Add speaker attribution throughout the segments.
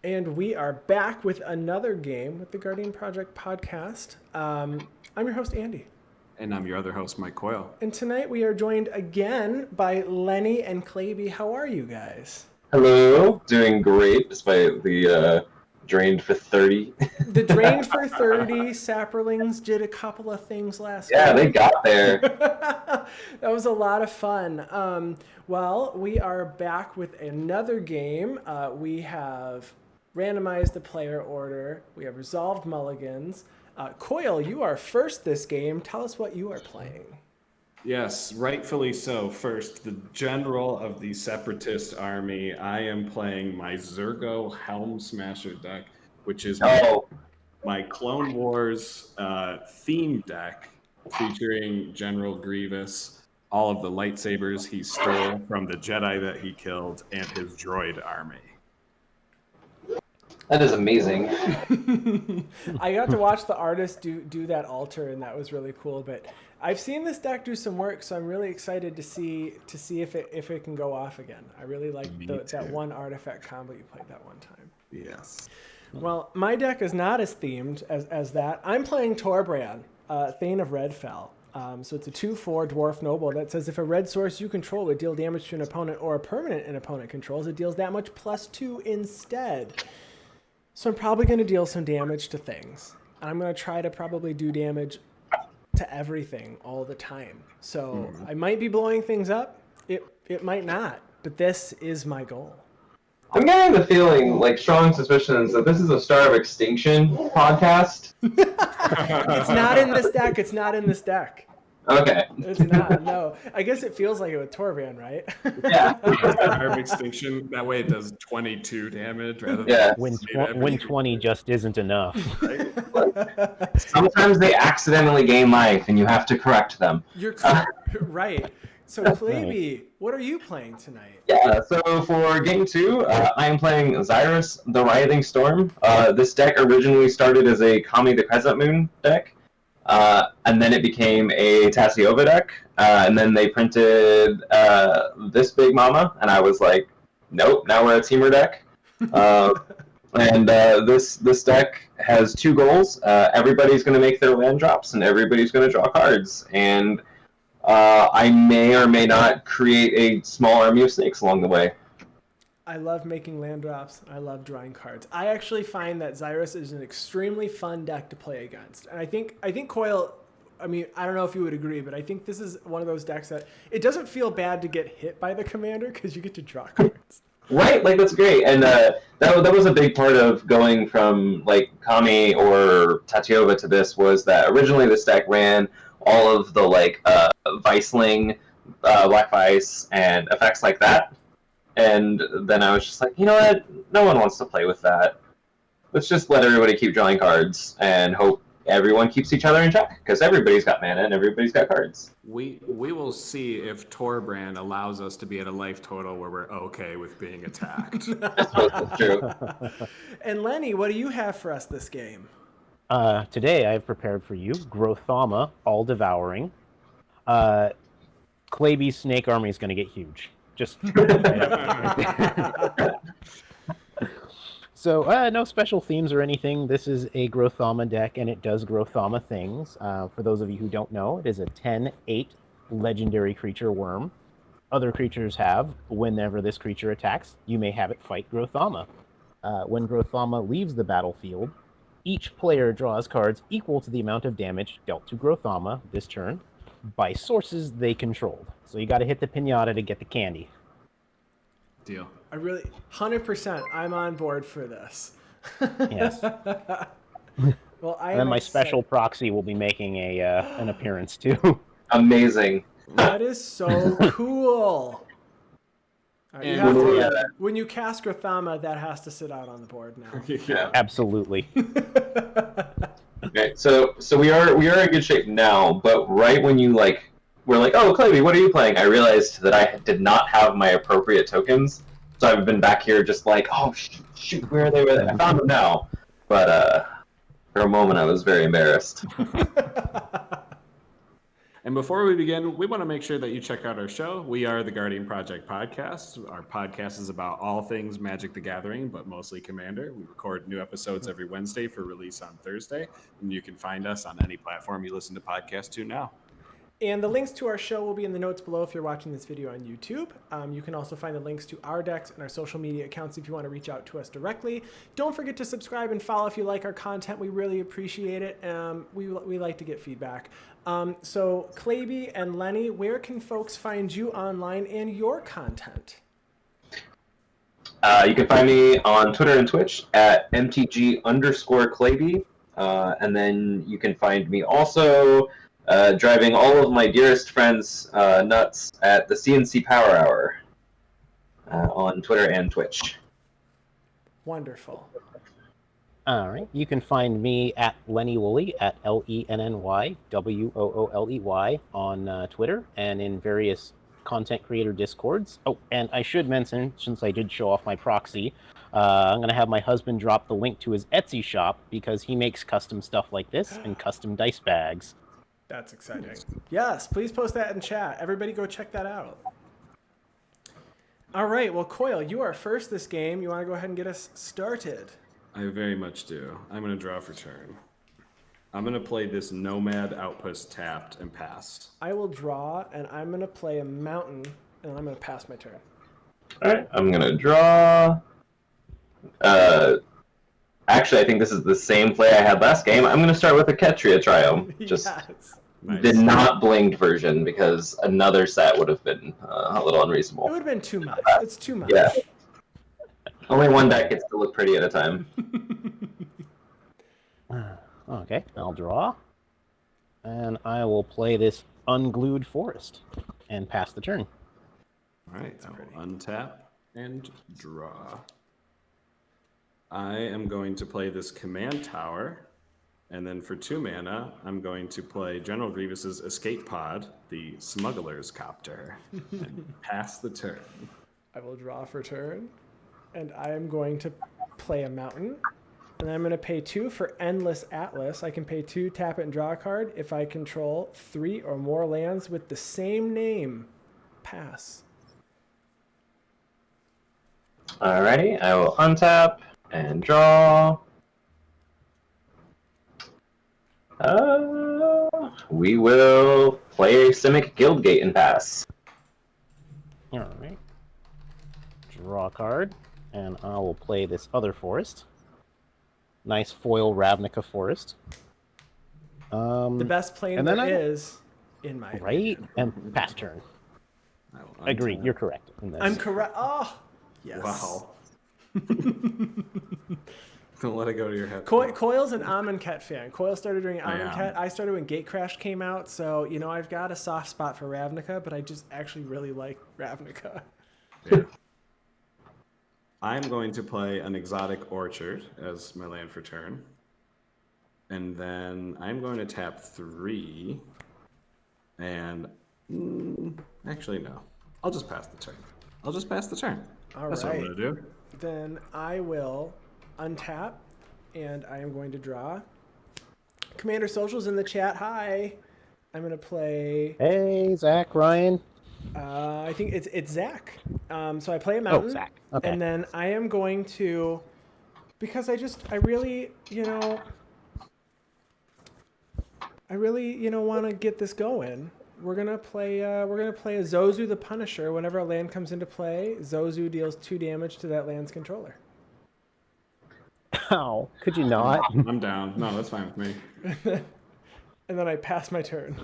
Speaker 1: And we are back with another game with the Guardian Project podcast. I'm your host, Andy.
Speaker 2: And I'm your other host, Mike Coyle.
Speaker 1: And tonight we are joined again by Lenny and Claybee. How are you guys?
Speaker 3: Hello. Doing great, despite the drained for 30.
Speaker 1: The drained for 30 Sapperlings did a couple of things last week.
Speaker 3: Yeah, they got there.
Speaker 1: That was a lot of fun. Well, we are back with another game. We have randomized the player order. We have resolved mulligans. Coyle, you are first this game. Tell us what you are playing.
Speaker 2: Yes, rightfully so. First, the general of the Separatist army. I am playing my Zurgo Helmsmasher deck, which is my Clone Wars theme deck featuring General Grievous, all of the lightsabers he stole from the Jedi that he killed, and his droid army.
Speaker 3: That is amazing.
Speaker 1: I got to watch the artist do that altar, and that was really cool. But I've seen this deck do some work, so I'm really excited to see if it can go off again. I really like that one artifact combo you played that one time.
Speaker 2: Yes.
Speaker 1: Well, my deck is not as themed as that. I'm playing Torbran, Thane of Redfell. So it's a 2/4 Dwarf Noble that says if a red source you control would deal damage to an opponent or a permanent an opponent controls, it deals that much +2 instead. So I'm probably going to deal some damage to things. I'm going to try to probably do damage to everything all the time. So I might be blowing things up. It might not, but this is my goal.
Speaker 3: I'm getting the feeling, like strong suspicions, that this is a Star of Extinction podcast.
Speaker 1: It's not in this deck. It's not in this deck.
Speaker 3: Okay.
Speaker 1: It's not, no. I guess it feels like it with Torbran, right?
Speaker 3: Yeah.
Speaker 2: Star of Extinction, that way it does 22 damage rather than
Speaker 4: when 20 just isn't enough.
Speaker 2: Right?
Speaker 3: Sometimes they accidentally gain life, and you have to correct them.
Speaker 1: You're right. So, Claybee, what are you playing tonight?
Speaker 3: Yeah, so for game 2, I am playing Xyris, the Writhing Storm. This deck originally started as a Kami the Crescent Moon deck, and then it became a Tasiova deck, and then they printed this big mama, and I was like, nope, now we're a Teamer deck. And this deck has 2 goals. Everybody's going to make their land drops, and everybody's going to draw cards, and I may or may not create a small army of snakes along the way.
Speaker 1: I love making land drops. I love drawing cards. I actually find that Xyris is an extremely fun deck to play against. And I think Coyle, I mean, I don't know if you would agree, but I think this is one of those decks that it doesn't feel bad to get hit by the commander because you get to draw cards.
Speaker 3: Right, like that's great. And that was a big part of going from like Kami or Tatiova to this, was that originally this deck ran all of the like Viceling, Black Vice, and effects like that. And then I was just like, you know what? No one wants to play with that. Let's just let everybody keep drawing cards and hope everyone keeps each other in check, because everybody's got mana and everybody's got cards.
Speaker 2: We will see if Torbran allows us to be at a life total where we're okay with being attacked.
Speaker 3: That's true.
Speaker 1: And Lenny, what do you have for us this game?
Speaker 4: Today I've prepared for you Grothama, All-Devouring. Claybee's snake army is going to get huge. Just So, no special themes or anything. This is a Grothama deck, and it does Grothama things. For those of you who don't know, it is a 10/8 legendary creature worm. Other creatures have, whenever this creature attacks, you may have it fight Grothama. When Grothama leaves the battlefield, each player draws cards equal to the amount of damage dealt to Grothama this turn by sources they controlled. So you got to hit the pinata to get the candy.
Speaker 2: Deal.
Speaker 1: I really, 100%, I'm on board for this.
Speaker 4: Yes.
Speaker 1: Well,
Speaker 4: And then my special proxy will be making an appearance too.
Speaker 3: Amazing.
Speaker 1: That is so cool. All right, you have to, when you cast Grothama, that has to sit out on the board now.
Speaker 3: Yeah.
Speaker 4: Absolutely.
Speaker 3: Okay, so we are in good shape now, but right when you we're like, oh, Claybee, what are you playing? I realized that I did not have my appropriate tokens, so I've been back here just like, oh shoot, where are they? I found them now, but for a moment I was very embarrassed.
Speaker 2: And before we begin, we want to make sure that you check out our show. We are the Guardian Project Podcast. Our podcast is about all things Magic the Gathering, but mostly Commander. We record new episodes every Wednesday for release on Thursday, and you can find us on any platform you listen to podcasts to now.
Speaker 1: And the links to our show will be in the notes below if you're watching this video on YouTube. You can also find the links to our decks and our social media accounts if you want to reach out to us directly. Don't forget to subscribe and follow if you like our content. We really appreciate it. We like to get feedback. So Claybee and Lenny, where can folks find you online and your content?
Speaker 3: You can find me on Twitter and Twitch at MTG_Claybee. And then you can find me also driving all of my dearest friends nuts at the CNC Power Hour on Twitter and Twitch.
Speaker 1: Wonderful.
Speaker 4: All right. You can find me at Lenny Woolley at LENNYWOOLEY on Twitter and in various content creator discords. Oh, and I should mention, since I did show off my proxy, I'm going to have my husband drop the link to his Etsy shop because he makes custom stuff like this and custom dice bags.
Speaker 1: That's exciting. Yes, please post that in chat. Everybody go check that out. All right. Well, Coil, you are first this game. You want to go ahead and get us started?
Speaker 2: I very much do. I'm going to draw for turn. I'm going to play this Nomad Outpost tapped and pass.
Speaker 1: I will draw, and I'm going to play a mountain, and I'm going to pass my turn.
Speaker 3: All right, I'm going to draw. Actually, I think this is the same play I had last game. I'm going to start with a Ketria Trio. Just
Speaker 1: Nice.
Speaker 3: the not blinked version, because another set would have been a little unreasonable.
Speaker 1: It would have been too much. It's too much.
Speaker 3: Yeah. Only one deck gets to look pretty at a time.
Speaker 4: Okay, I'll draw. And I will play this Unglued Forest and pass the turn.
Speaker 2: All right, I will untap and draw. I am going to play this Command Tower, and then for 2 mana, I'm going to play General Grievous's Escape Pod, the Smuggler's Copter, and pass the turn.
Speaker 1: I will draw for turn, and I am going to play a mountain, and I'm going to pay 2 for Endless Atlas. I can pay 2, tap it, and draw a card if I control 3 or more lands with the same name. Pass.
Speaker 3: Alrighty, I will untap and draw. We will play Simic Guildgate and pass.
Speaker 4: Alright. Draw a card, and I will play this other forest. Nice foil Ravnica forest.
Speaker 1: The best plane
Speaker 4: and then
Speaker 1: there is, in my
Speaker 4: right? And pass turn.
Speaker 2: I will
Speaker 4: Agreed,
Speaker 2: untap.
Speaker 4: you're correct. In this.
Speaker 1: I'm correct. Oh, yes.
Speaker 2: Wow. Don't let it go to your head.
Speaker 1: Coil's an Amonkhet fan. Coil started during
Speaker 2: I am.
Speaker 1: Amonkhet. I started when Gatecrash came out, so you know I've got a soft spot for Ravnica, but I just actually really like Ravnica.
Speaker 2: Yeah. I'm going to play an Exotic Orchard as my land for turn. And then I'm going to tap 3. And actually, no. I'll just pass the turn. All That's
Speaker 1: All
Speaker 2: what I'm
Speaker 1: right.
Speaker 2: going to do.
Speaker 1: Then I will untap, and I am going to draw. Commander Social's in the chat. Hi. I'm going to play...
Speaker 4: Hey, Zach, Ryan.
Speaker 1: I think it's Zach. So I play a mountain.
Speaker 4: Oh, Zach. Okay.
Speaker 1: And then I am going to... Because I really want to get this going. We're gonna play a Zozu the Punisher. Whenever a land comes into play, Zozu deals 2 damage to that land's controller.
Speaker 4: How? Could you not?
Speaker 2: I'm down. No, that's fine with me.
Speaker 1: And then I pass my turn.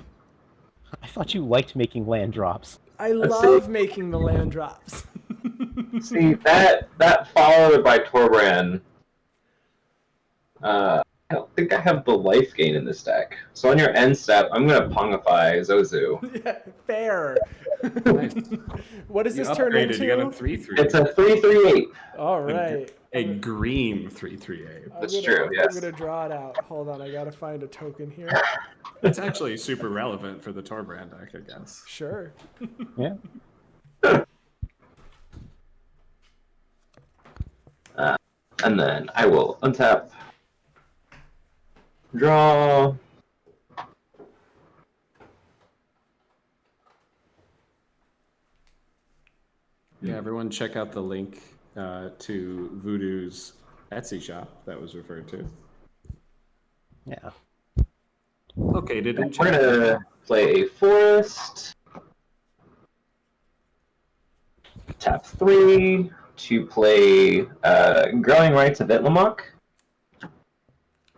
Speaker 4: I thought you liked making land drops.
Speaker 1: I love making the land drops.
Speaker 3: See, that followed by Torbran. I don't think I have the life gain in this deck. So on your end step, I'm going to Pongify Zozu.
Speaker 1: Yeah, fair.
Speaker 2: Nice.
Speaker 1: What does
Speaker 2: You
Speaker 1: this turn
Speaker 2: upgraded.
Speaker 1: into?
Speaker 2: You got a 3/3.
Speaker 3: It's a 3/3/8.
Speaker 1: All right.
Speaker 2: A green 3/3/8.
Speaker 3: That's true, yes.
Speaker 1: I'm going to draw it out. Hold on, I got to find a token here.
Speaker 2: That's actually super relevant for the Torbran deck, I guess.
Speaker 1: Sure.
Speaker 4: Yeah.
Speaker 3: And then I will untap, draw.
Speaker 2: Yeah, everyone check out the link to Voodoo's Etsy shop that was referred to.
Speaker 4: Yeah.
Speaker 2: Located in
Speaker 3: We're
Speaker 2: chat.
Speaker 3: gonna play a forest. Tap 3 to play Growing Rights of Itlamok.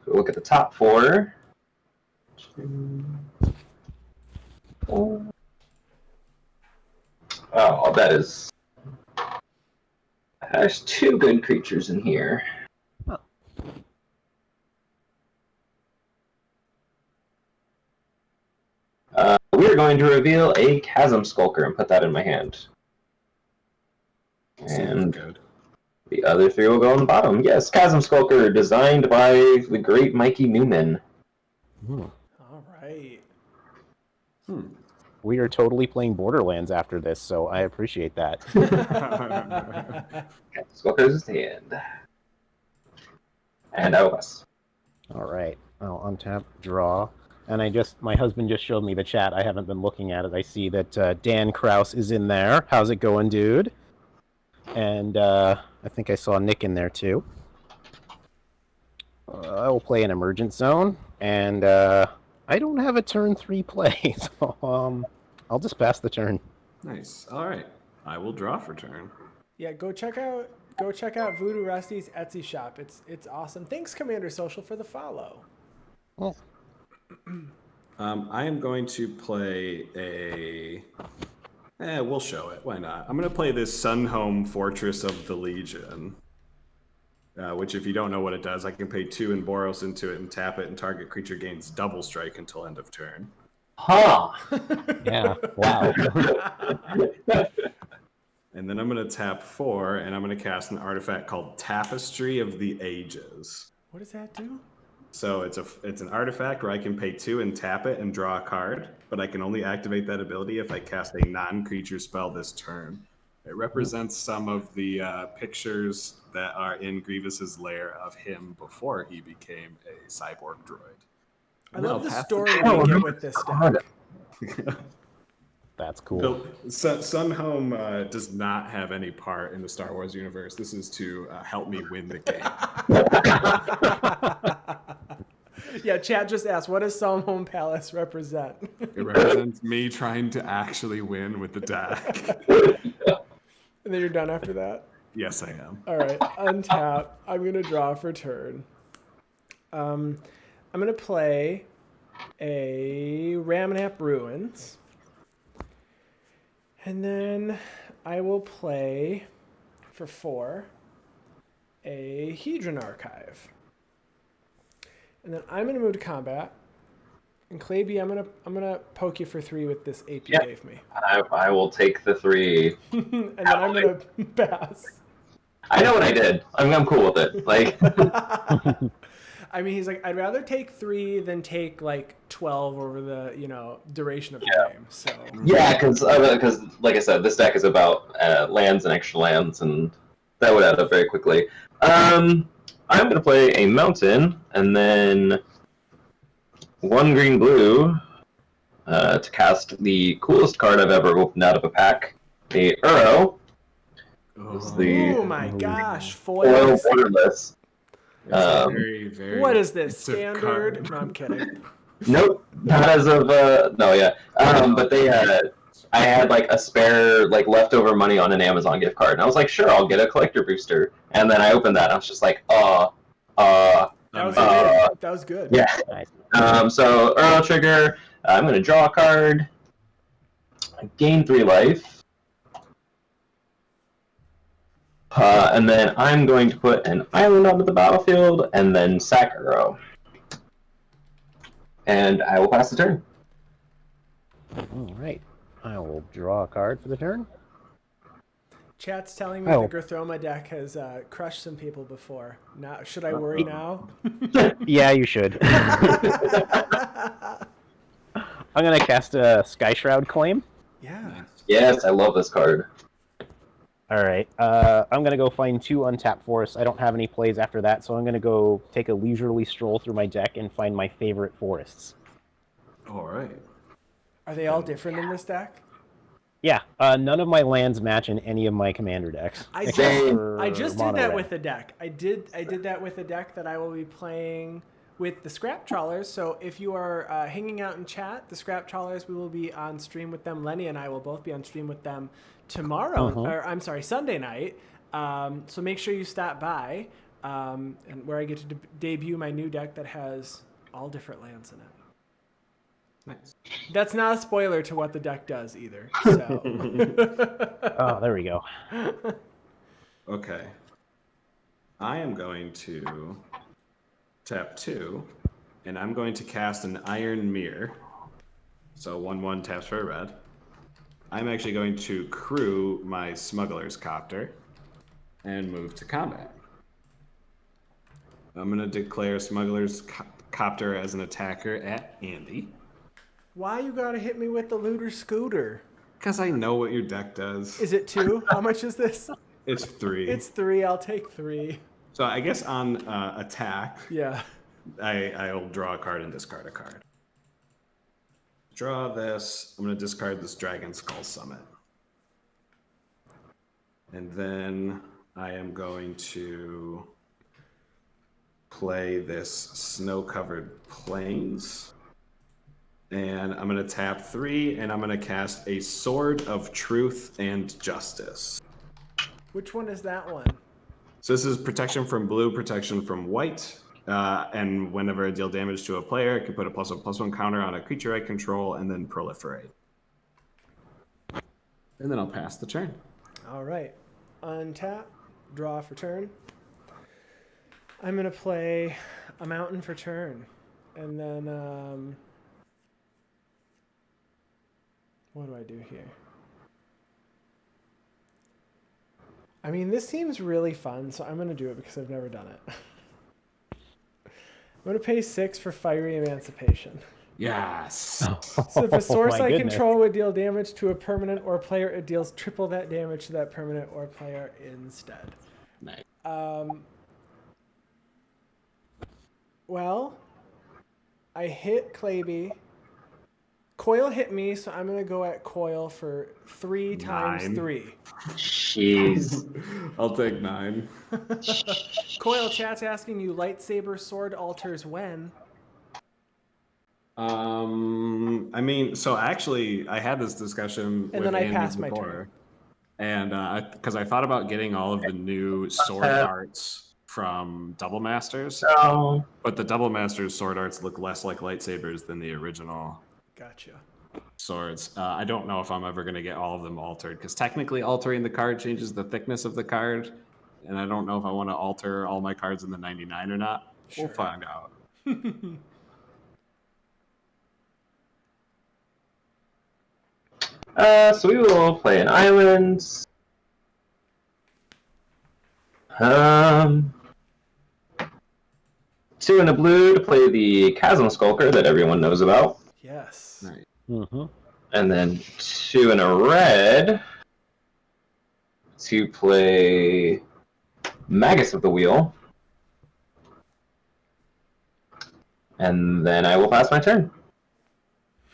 Speaker 3: Look at the top 4. 2, 4. Oh, that is. There's 2 good creatures in here.
Speaker 4: Oh.
Speaker 3: We are going to reveal a Chasm Skulker and put that in my hand. And
Speaker 2: good.
Speaker 3: the other 3 will go on the bottom. Yes, Chasm Skulker, designed by the great Mikey Newman.
Speaker 1: All right.
Speaker 4: We are totally playing Borderlands after this, so I appreciate that.
Speaker 3: Skulker's hand. And I will pass.
Speaker 4: All right. I'll untap, draw. And my husband just showed me the chat. I haven't been looking at it. I see that Dan Kraus is in there. How's it going, dude? And I think I saw Nick in there too. I will play an Emergent Zone, and I don't have a turn 3 play, so I'll just pass the turn.
Speaker 2: Nice. All right. I will draw for turn.
Speaker 1: Yeah, go check out Voodoo Rusty's Etsy shop. It's awesome. Thanks, Commander Social, for the follow.
Speaker 4: Oh.
Speaker 2: I am going to play a... we'll show it. Why not? I'm going to play this Sunhome Fortress of the Legion. Which, if you don't know what it does, I can pay 2 and Boros into it and tap it, and target creature gains double strike until end of turn.
Speaker 3: Huh.
Speaker 4: Yeah, wow.
Speaker 2: And then I'm going to tap 4, and I'm going to cast an artifact called Tapestry of the Ages.
Speaker 1: What does that do?
Speaker 2: So it's an artifact where I can pay 2 and tap it and draw a card, but I can only activate that ability if I cast a non-creature spell this turn. It represents some of the pictures that are in Grievous's lair of him before he became a cyborg droid.
Speaker 1: I love the story we get with this deck.
Speaker 4: That's cool.
Speaker 2: Sunhome does not have any part in the Star Wars universe. This is to help me win the game.
Speaker 1: Yeah, chat just asked, what does Sunhome Palace represent?
Speaker 2: It represents me trying to actually win with the deck.
Speaker 1: And then you're done after that?
Speaker 2: Yes, I am.
Speaker 1: All right, untap. I'm going to draw for turn. I'm going to play a Ramanap Ruins. And then I will play for 4 a Hedron Archive. And then I'm going to move to combat. And Claybee, I'm gonna poke you for 3 with this ape you gave me.
Speaker 3: I will take the 3.
Speaker 1: And then I'm gonna pass.
Speaker 3: I know what I did. I'm cool with it. Like,
Speaker 1: I mean, he's like, I'd rather take 3 than take like 12 over the duration of the game. So
Speaker 3: yeah, because like I said, this deck is about lands and extra lands, and that would add up very quickly. I'm gonna play a mountain, and then 1 green blue to cast the coolest card I've ever opened out of a pack, the Uro.
Speaker 1: Oh my gosh,
Speaker 3: foil
Speaker 1: foils.
Speaker 3: borderless.
Speaker 2: Very, very.
Speaker 1: What is this, standard? No, I'm kidding.
Speaker 3: Nope, not as of no, yeah. But they I had like a spare like leftover money on an Amazon gift card, and I was like, sure, I'll get a collector booster. And then I opened that, and I was just like,
Speaker 1: That was good. That was good.
Speaker 3: Yeah. So Earl trigger. I'm going to draw a card. Gain 3 life. And then I'm going to put an island onto the battlefield, and then sack Earl. And I will pass the turn.
Speaker 4: All right. I will draw a card for the turn.
Speaker 1: Chat's telling me the Grothoma deck has crushed some people before. Now, should I worry now?
Speaker 4: Yeah, you should. I'm going to cast a Sky Shroud Claim.
Speaker 1: Yeah.
Speaker 3: Yes, I love this card.
Speaker 4: All right. I'm going to go find 2 untapped forests. I don't have any plays after that, so I'm going to go take a leisurely stroll through my deck and find my favorite forests.
Speaker 2: All right.
Speaker 1: Are they all different in this deck?
Speaker 4: Yeah, none of my lands match in any of my commander decks.
Speaker 1: I
Speaker 4: except
Speaker 1: just,
Speaker 4: for
Speaker 1: I just did
Speaker 4: mono
Speaker 1: that
Speaker 4: red.
Speaker 1: with the deck. I did that with a deck that I will be playing with the Scrap Trawlers. So if you are hanging out in chat, the Scrap Trawlers, we will be on stream with them. Lenny and I will both be on stream with them tomorrow, or I'm sorry, Sunday night. So make sure you stop by, and where I get to debut my new deck that has all different lands in it.
Speaker 2: Nice.
Speaker 1: That's not a spoiler to what the deck does either. So.
Speaker 4: Oh, there we go.
Speaker 2: Okay. I am going to tap 2, and I'm going to cast an Iron Mirror. So 1/1 taps for a red. I'm actually going to crew my Smuggler's Copter and move to combat. I'm going to declare Smuggler's Copter as an attacker at Andy.
Speaker 1: Why you gotta hit me with the Looter Scooter?
Speaker 2: Because I know what your deck does.
Speaker 1: Is it 2? How much is this?
Speaker 2: It's 3.
Speaker 1: It's 3. I'll take 3.
Speaker 2: So I guess on attack,
Speaker 1: Yeah.
Speaker 2: I'll draw a card and discard a card. Draw this. I'm going to discard this Dragon Skull Summit. And then I am going to play this Snow-Covered Plains. And I'm going to tap 3, and I'm going to cast a Sword of Truth and Justice.
Speaker 1: Which one is that one?
Speaker 2: So this is protection from blue, protection from white. And whenever I deal damage to a player, I can put a +1/+1 counter on a creature I control and then proliferate. And then I'll pass the turn.
Speaker 1: All right. Untap. Draw for turn. I'm going to play a mountain for turn. And then, what do I do here? I mean, this seems really fun, so I'm going to do it because I've never done it. I'm going to pay 6 for Fiery Emancipation.
Speaker 2: Yes.
Speaker 1: So if a source
Speaker 4: my
Speaker 1: I
Speaker 4: goodness.
Speaker 1: control would deal damage to a permanent or player, it deals triple that damage to that permanent or player instead.
Speaker 2: Nice.
Speaker 1: Well, I hit Claybee. Coil hit me, so I'm going to go at Coil for 3 times
Speaker 2: 9.
Speaker 1: 3.
Speaker 3: Jeez.
Speaker 2: I'll take 9.
Speaker 1: Coil, chat's asking you, lightsaber sword alters when?
Speaker 2: I mean, so actually, I had this discussion
Speaker 1: And
Speaker 2: with
Speaker 1: then I
Speaker 2: Andy
Speaker 1: passed my
Speaker 2: before.
Speaker 1: turn.
Speaker 2: And because I thought about getting all of the new sword arts from Double Masters,
Speaker 3: Oh.
Speaker 2: but the Double Masters sword arts look less like lightsabers than the original
Speaker 1: Gotcha.
Speaker 2: swords. I don't know if I'm ever going to get all of them altered, because technically altering the card changes the thickness of the card, and I don't know if I want to alter all my cards in the 99 or not.
Speaker 1: Sure.
Speaker 2: We'll find out.
Speaker 3: So we will play an island. 2 in a blue to play the Chasm Skulker that everyone knows about.
Speaker 1: Yes.
Speaker 2: Right.
Speaker 4: Mm-hmm.
Speaker 3: And then 2 in a red to play Magus of the Wheel. And then I will pass my turn.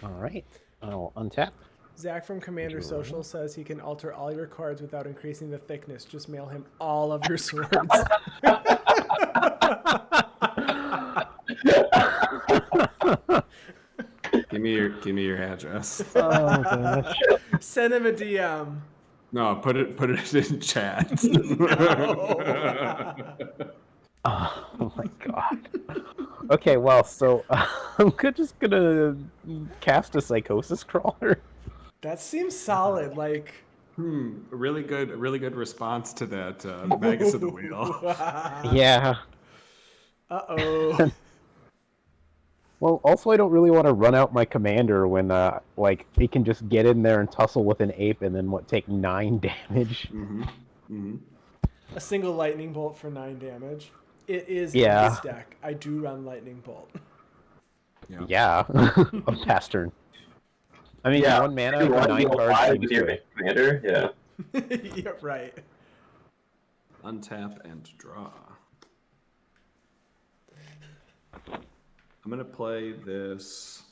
Speaker 4: All right. I'll untap.
Speaker 1: Zach from Commander Social says he can alter all your cards without increasing the thickness. Just mail him all of your swords.
Speaker 2: Give me your address.
Speaker 4: Oh gosh.
Speaker 1: Send him a DM.
Speaker 2: No, put it in chat.
Speaker 4: Oh my god. Okay, well, so I'm just gonna cast a Psychosis Crawler.
Speaker 1: That seems solid. Like,
Speaker 2: A really good response to that Magus of the Wheel.
Speaker 4: Yeah.
Speaker 1: Uh-oh.
Speaker 4: Well, also I don't really want to run out my commander when like he can just get in there and tussle with an ape and then take 9 damage.
Speaker 1: A single lightning bolt for 9 damage. It is
Speaker 4: Yeah.
Speaker 1: in this deck. I do run lightning bolt.
Speaker 4: Yeah. A pass turn. I mean,
Speaker 3: Yeah,
Speaker 4: 1 mana,
Speaker 3: you want
Speaker 4: 9
Speaker 3: to go
Speaker 4: cards.
Speaker 3: 5
Speaker 4: seems
Speaker 3: with your
Speaker 4: good.
Speaker 3: commander, yeah.
Speaker 1: Yeah, right.
Speaker 2: Untap and draw. I'm gonna play this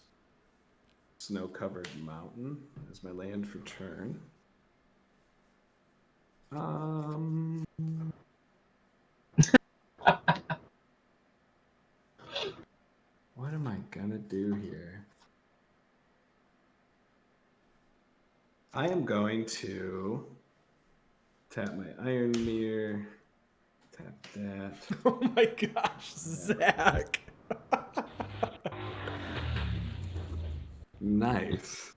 Speaker 2: Snow-Covered Mountain as my land for turn. What am I gonna do here? I am going to tap my Iron Mirror. Tap that.
Speaker 1: Oh my gosh, Zach.
Speaker 2: Nice.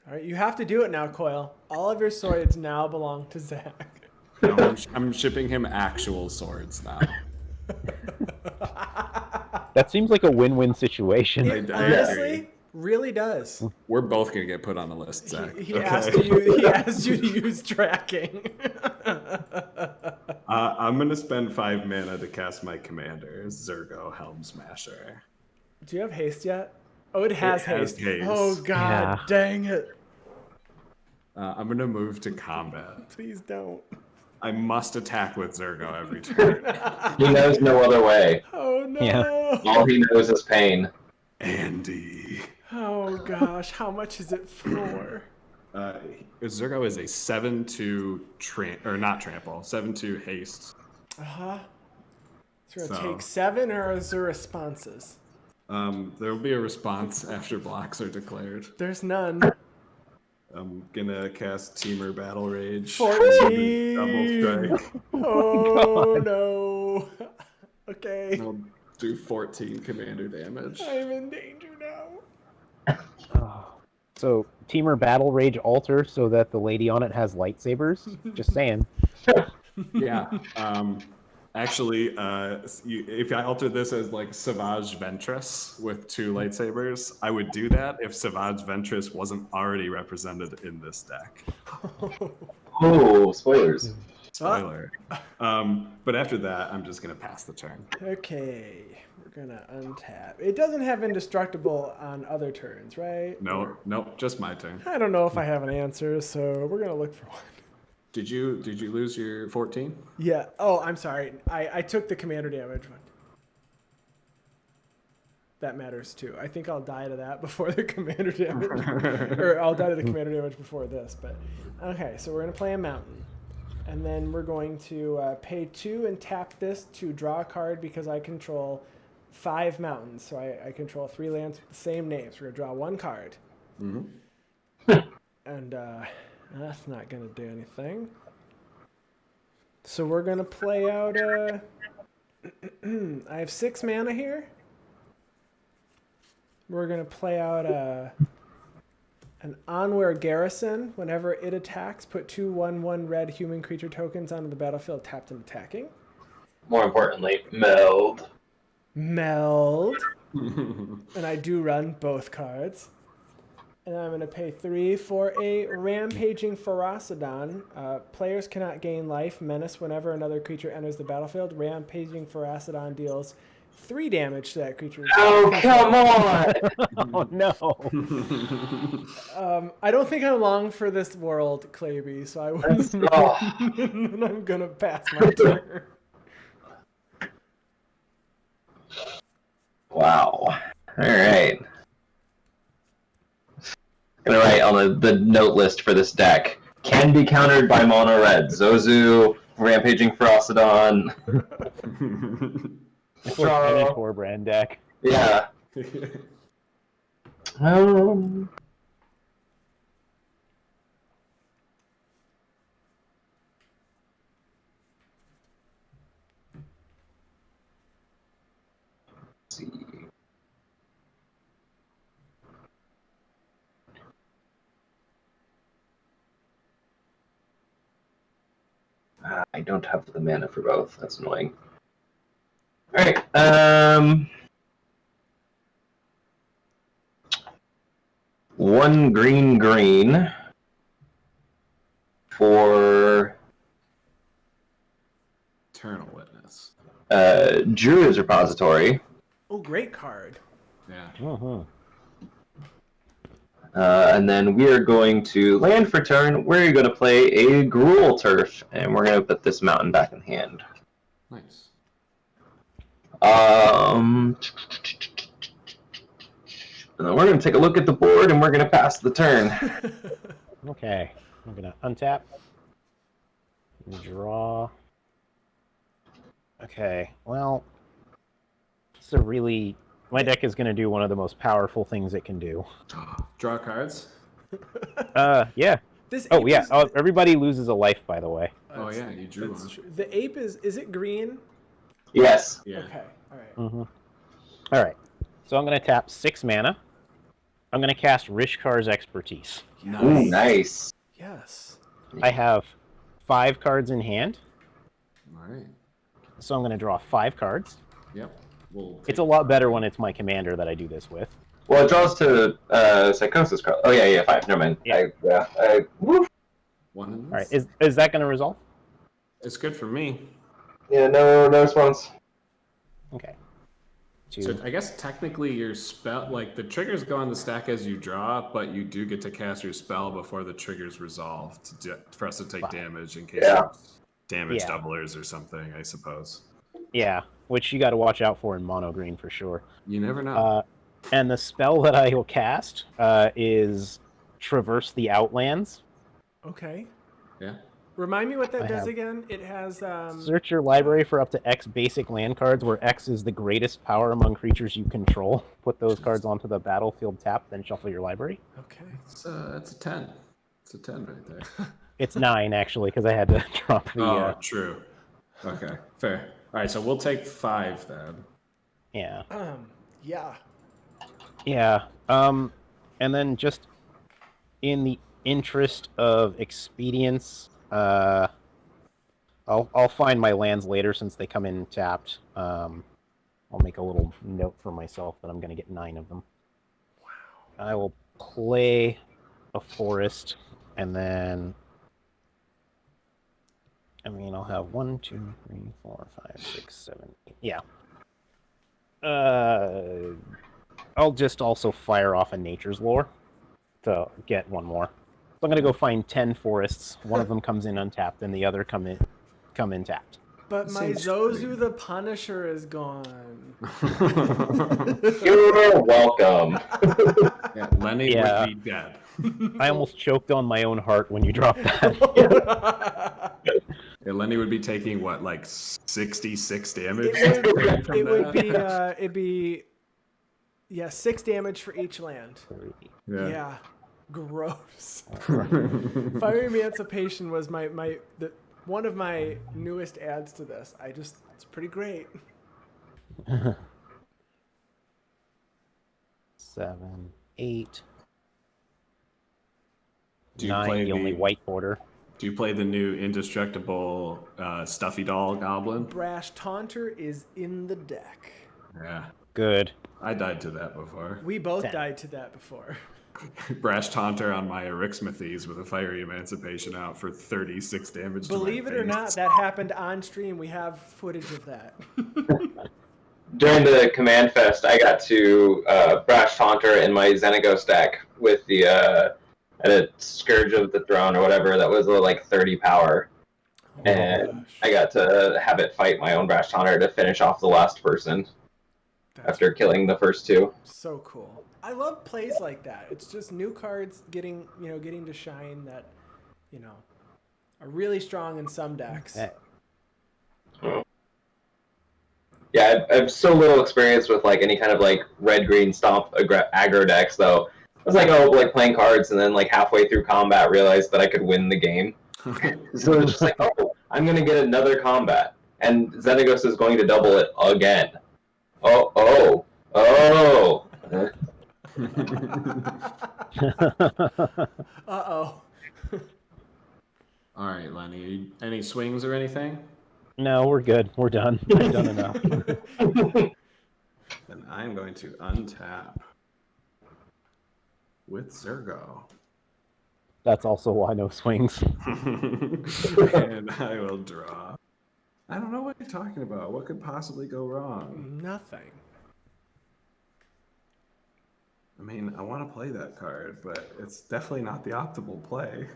Speaker 1: All right, you have to do it now, Coil. All of your swords now belong to Zach.
Speaker 2: No, I'm shipping him actual swords now.
Speaker 4: That seems like a win-win situation.
Speaker 1: It
Speaker 2: I
Speaker 1: honestly
Speaker 2: agree.
Speaker 1: really does.
Speaker 2: We're both gonna get put on the list, Zach.
Speaker 1: He asked you to use tracking.
Speaker 2: I'm gonna spend 5 mana to cast my commander, Zurgo Helmsmasher.
Speaker 1: Do you have haste yet? Oh, it has haste.
Speaker 2: haste.
Speaker 1: Oh god,
Speaker 4: Yeah.
Speaker 1: dang it!
Speaker 2: I'm gonna move to combat.
Speaker 1: Please don't.
Speaker 2: I must attack with Zurgo every turn.
Speaker 3: He knows no other way.
Speaker 1: Oh no!
Speaker 4: Yeah.
Speaker 3: All he knows is pain.
Speaker 2: Andy.
Speaker 1: Oh gosh, how much is it for?
Speaker 2: Zurgo is a 7/2 not trample, 7/2 haste.
Speaker 1: So we're gonna
Speaker 2: So-
Speaker 1: take 7, or is there responses?
Speaker 2: There will be a response after blocks are declared.
Speaker 1: There's none.
Speaker 2: I'm gonna cast Teamer Battle Rage.
Speaker 1: 14.
Speaker 2: Double strike.
Speaker 1: Oh no. Okay.
Speaker 2: I'll do 14 commander damage.
Speaker 1: I'm in danger now.
Speaker 4: So, Teamer Battle Rage alter so that the lady on it has lightsabers? Just saying.
Speaker 2: Yeah. Actually, if I altered this as like Savage Ventress with 2 lightsabers, I would do that if Savage Ventress wasn't already represented in this deck.
Speaker 3: Oh, spoilers.
Speaker 2: Spoiler. But after that, I'm just gonna pass the turn.
Speaker 1: Okay. We're gonna untap. It doesn't have indestructible on other turns, right?
Speaker 2: No, nope, just my turn.
Speaker 1: I don't know if I have an answer, so we're gonna look for one.
Speaker 2: Did you lose your 14?
Speaker 1: Yeah. Oh, I'm sorry. I took the commander damage one. That matters too. I think I'll die to that before the commander damage. Or I'll die to the commander damage before this. But okay, so we're going to play a mountain. And then we're going to pay 2 and tap this to draw a card because I control 5 mountains. So I control 3 lands with the same names. We're going to draw 1 card.
Speaker 2: Mm-hmm.
Speaker 1: And that's not going to do anything. So we're going to play out... I have 6 mana here. We're going to play out an Onware Garrison. Whenever it attacks, put 2 1/1 red human creature tokens onto the battlefield tapped and attacking.
Speaker 3: More importantly, meld.
Speaker 1: Meld. And I do run both cards. And I'm going to pay 3 for a Rampaging Ferocidon. Players cannot gain life, menace whenever another creature enters the battlefield. Rampaging Ferocidon deals 3 damage to that creature.
Speaker 3: Oh, come on!
Speaker 4: Oh, no.
Speaker 1: I don't think I'm long for this world, Claybee, so I wouldn't. And I'm going to pass my turn.
Speaker 3: Wow. Alright. Gonna write on the note list for this deck. Can be countered by mono red. Zozu, Rampaging Ferocidon.
Speaker 4: It's like any Torbran deck.
Speaker 3: Yeah. Let's see. I don't have the mana for both. That's annoying. All right. One green for
Speaker 2: Eternal Witness.
Speaker 3: Druid's Repository.
Speaker 1: Oh, great card.
Speaker 2: Yeah.
Speaker 4: Uh-huh.
Speaker 3: And then we are going to land for turn. We're going to play a Gruul Turf, and we're going to put this mountain back in hand.
Speaker 2: Nice.
Speaker 3: And then we're going to take a look at the board, and we're going to pass the turn.
Speaker 4: Okay. I'm going to untap. Draw. Okay, well, it's a really... My deck is going to do one of the most powerful things it can do.
Speaker 2: Draw cards.
Speaker 4: Yeah.
Speaker 1: This
Speaker 4: Oh,
Speaker 1: ape
Speaker 4: yeah.
Speaker 1: is-
Speaker 4: Oh, everybody loses a life, by the way.
Speaker 2: Oh yeah, you drew
Speaker 1: That's
Speaker 2: one.
Speaker 1: true. The ape is it green?
Speaker 3: Yes.
Speaker 2: Yeah.
Speaker 1: Okay, all right.
Speaker 4: Mm-hmm. All right. So I'm going to tap 6 mana. I'm going to cast Rishkar's Expertise.
Speaker 2: Nice.
Speaker 3: Ooh, nice.
Speaker 1: Yes.
Speaker 4: I have 5 cards in hand,
Speaker 2: All right.
Speaker 4: so I'm going to draw 5 cards.
Speaker 2: Yep. We'll
Speaker 4: It's a lot better when it's my commander that I do this with.
Speaker 3: Well, it draws to Psychosis card. Oh, yeah, 5. Never mind.
Speaker 4: Yeah.
Speaker 3: Woof.
Speaker 2: one.
Speaker 4: All right. Is that going to resolve?
Speaker 2: It's good for me.
Speaker 3: Yeah, no response.
Speaker 4: Okay.
Speaker 2: So I guess technically your spell, like the triggers go on the stack as you draw, but you do get to cast your spell before the triggers resolve for us to take damage in case there's damage doublers or something, I suppose.
Speaker 4: Yeah, which you got to watch out for in mono green for sure.
Speaker 2: You never know.
Speaker 4: And the spell that I will cast is Traverse the Outlands.
Speaker 1: Okay.
Speaker 2: Yeah.
Speaker 1: Remind me what that
Speaker 4: I
Speaker 1: does
Speaker 4: have-
Speaker 1: again. It has
Speaker 4: Search your library for up to X basic land cards, where X is the greatest power among creatures you control. Put those cards onto the battlefield tapped, then shuffle your library.
Speaker 1: Okay.
Speaker 2: It's a 10. It's a 10 right there.
Speaker 4: It's 9 actually, because I had to drop the.
Speaker 2: Oh, true. Okay, fair. All right, so we'll take 5 then.
Speaker 4: Yeah.
Speaker 1: Yeah.
Speaker 4: Yeah. And then just in the interest of expedience, I'll find my lands later since they come in tapped. I'll make a little note for myself that I'm going to get 9 of them. Wow. I will play a forest, and then I'll have 1, 2, 3, 4, 5, 6, 7, 8. Yeah. I'll just also fire off a Nature's Lore to get 1 more. So I'm gonna go find 10 forests. One of them comes in untapped, and the other come in tapped.
Speaker 1: But my
Speaker 2: Seems
Speaker 1: Zozu
Speaker 2: strange.
Speaker 1: the Punisher is gone.
Speaker 3: You're welcome.
Speaker 2: Yeah, Lenny
Speaker 4: Yeah.
Speaker 2: would be dead.
Speaker 4: I almost choked on my own heart when you dropped that.
Speaker 2: Yeah, Lenny would be taking what, like 66 damage?
Speaker 1: It'd be 6 damage for each land. Yeah. Gross. Fire Emancipation was one of my newest adds to this. It's pretty great.
Speaker 4: 7, 8,
Speaker 2: Do you
Speaker 4: 9,
Speaker 2: play
Speaker 4: the only white border.
Speaker 2: Do you play the new indestructible stuffy doll goblin?
Speaker 1: Brash Taunter is in the deck.
Speaker 2: Yeah,
Speaker 4: Good.
Speaker 2: I died to that before.
Speaker 1: We both
Speaker 4: 10.
Speaker 1: died to that before.
Speaker 2: Brash Taunter on my Erixmathes with a Fiery Emancipation out for 36 damage.
Speaker 1: Believe
Speaker 2: to
Speaker 1: it
Speaker 2: my
Speaker 1: or not,
Speaker 2: face.
Speaker 1: that happened on stream. We have footage of that.
Speaker 3: During the Command Fest, I got to Brash Taunter in my Xenagos deck with the a Scourge of the Throne or whatever that was like 30 power. And I got to have it fight my own Brash Taunter to finish off the last person after killing the first 2.
Speaker 1: So cool. I love plays like that. It's just new cards getting to shine that, are really strong in some decks.
Speaker 4: Okay.
Speaker 3: Yeah, I have so little experience with like any kind of like red-green stomp aggro decks, though. I was like, playing cards, and then like halfway through combat, realized that I could win the game. So it's just like, I'm gonna get another combat, and Xenagos is going to double it again. Oh.
Speaker 1: Uh-oh.
Speaker 2: All right, Lenny. Any swings or anything?
Speaker 4: No, we're good. We're done. I've done enough.
Speaker 2: Then I'm going to untap with Zurgo.
Speaker 4: That's also why no swings.
Speaker 2: And I will draw. I don't know what you're talking about. What could possibly go wrong?
Speaker 1: Nothing.
Speaker 2: I mean, I want to play that card, but it's definitely not the optimal play.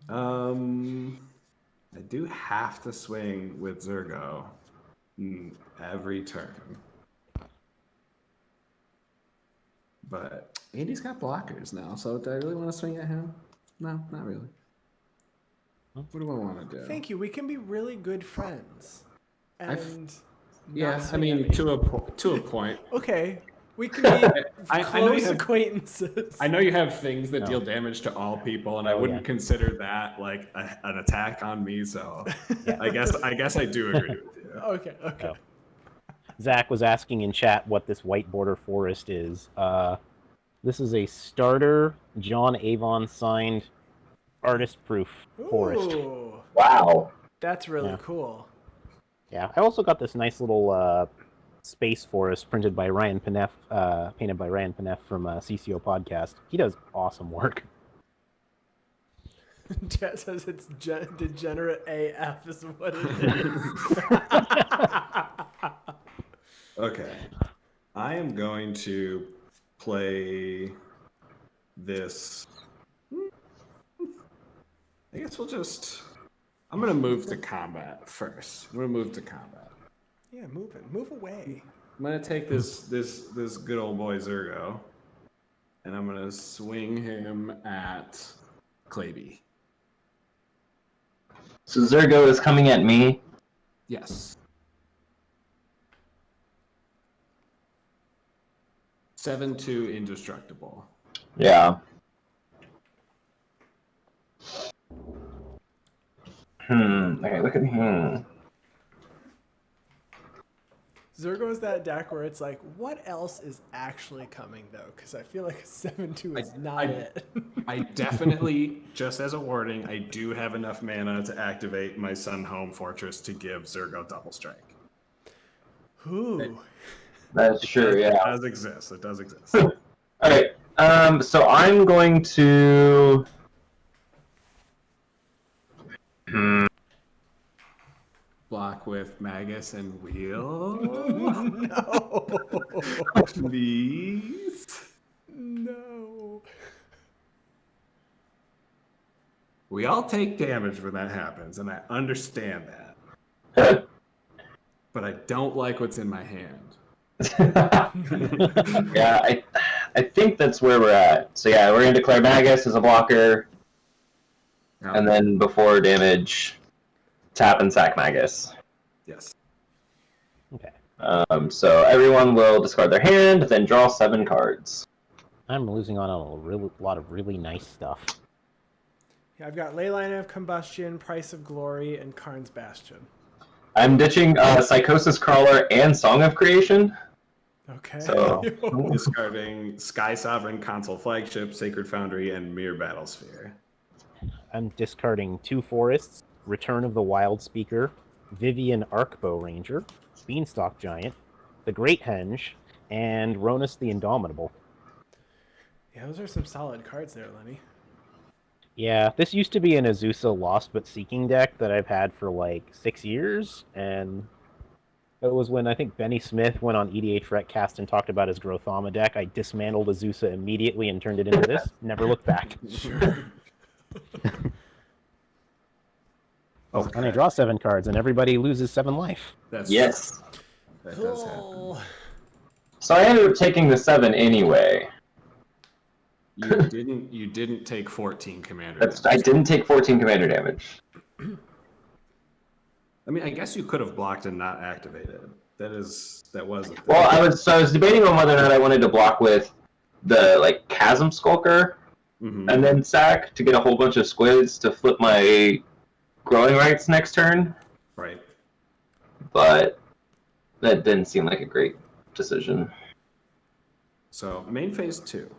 Speaker 2: I do have to swing with Zurgo every turn. But Andy's got blockers now, so do I really want to swing at him? No, not really. What do I want to do?
Speaker 1: Thank you. We can be really good friends. And
Speaker 2: Yeah,
Speaker 1: not
Speaker 2: I mean,
Speaker 1: spammy.
Speaker 2: to a point.
Speaker 1: Okay. We can be
Speaker 2: I know
Speaker 1: close
Speaker 2: you have,
Speaker 1: acquaintances.
Speaker 2: I know you have things that deal damage to all people, and I wouldn't consider that like an attack on me. So, I guess I do agree with you.
Speaker 1: Okay.
Speaker 4: Oh. Zach was asking in chat what this white border forest is. This is a starter John Avon signed artist proof forest.
Speaker 1: Ooh,
Speaker 3: Wow.
Speaker 1: that's really cool.
Speaker 4: Yeah, I also got this nice little space forest printed by Ryan Paneff, painted by Ryan Paneff from CCO Podcast. He does awesome work.
Speaker 1: Jet says it's degenerate AF is what it is.
Speaker 2: Okay. I am going to play this. I guess I'm going to move to combat first. I'm going to move to combat.
Speaker 1: Yeah, move away.
Speaker 2: I'm going to take this good old boy Zurgo, and I'm going to swing him at Claybee.
Speaker 3: So Zurgo is coming at me.
Speaker 2: Yes. 7-2 indestructible.
Speaker 3: Yeah. Okay, look at
Speaker 1: Zurgo is that deck where it's like, what else is actually coming though? Because I feel like a 7-2 is not it.
Speaker 2: I definitely, just as a warning, I do have enough mana to activate my Sun Home Fortress to give Zurgo double strike.
Speaker 1: Ooh.
Speaker 3: That's true, yeah.
Speaker 2: It does exist. It does exist.
Speaker 3: Alright, so I'm going to...
Speaker 2: Block with Magus and Wheel.
Speaker 1: No.
Speaker 2: Please.
Speaker 1: No.
Speaker 2: We all take damage when that happens, and I understand that. But I don't like what's in my hand.
Speaker 3: Yeah, I think that's where we're at. So yeah, we're going to declare Magus as a blocker, and then before damage, tap and sack Magus.
Speaker 2: Yes.
Speaker 4: Okay.
Speaker 3: So everyone will discard their hand, then draw 7 cards.
Speaker 4: I'm losing on a lot of really nice stuff.
Speaker 1: Yeah, I've got Leyline of Combustion, Price of Glory, and Karn's Bastion.
Speaker 3: I'm ditching Psychosis Crawler and Song of Creation.
Speaker 1: Okay.
Speaker 3: So
Speaker 2: Discarding Sky Sovereign, Console Flagship, Sacred Foundry, and Mere Battlesphere.
Speaker 4: I'm discarding 2 forests, Return of the Wild Speaker, Vivian Arcbow Ranger, Beanstalk Giant, the Great Henge, and Ronus the Indomitable.
Speaker 1: Yeah, those are some solid cards there, Lenny.
Speaker 4: Yeah, this used to be an Azusa Lost but Seeking deck that I've had for like 6 years, and it was when I think Benny Smith went on EDH Retcast and talked about his Grothama deck. I dismantled Azusa immediately and turned it into this. Never looked back.
Speaker 1: Sure.
Speaker 4: And I draw 7 cards, and everybody loses 7 life.
Speaker 2: That's
Speaker 3: yes.
Speaker 2: That does happen.
Speaker 3: So I ended up taking the 7 anyway.
Speaker 2: You didn't take 14 commander damage.
Speaker 3: I didn't take 14 commander damage.
Speaker 2: I mean, I guess you could have blocked and not activated. That was a thing.
Speaker 3: Well, I was debating on whether or not I wanted to block with the Chasm Skulker and then sack to get a whole bunch of squids to flip my Growing Rights next turn.
Speaker 2: Right.
Speaker 3: But that didn't seem like a great decision.
Speaker 2: So main phase 2.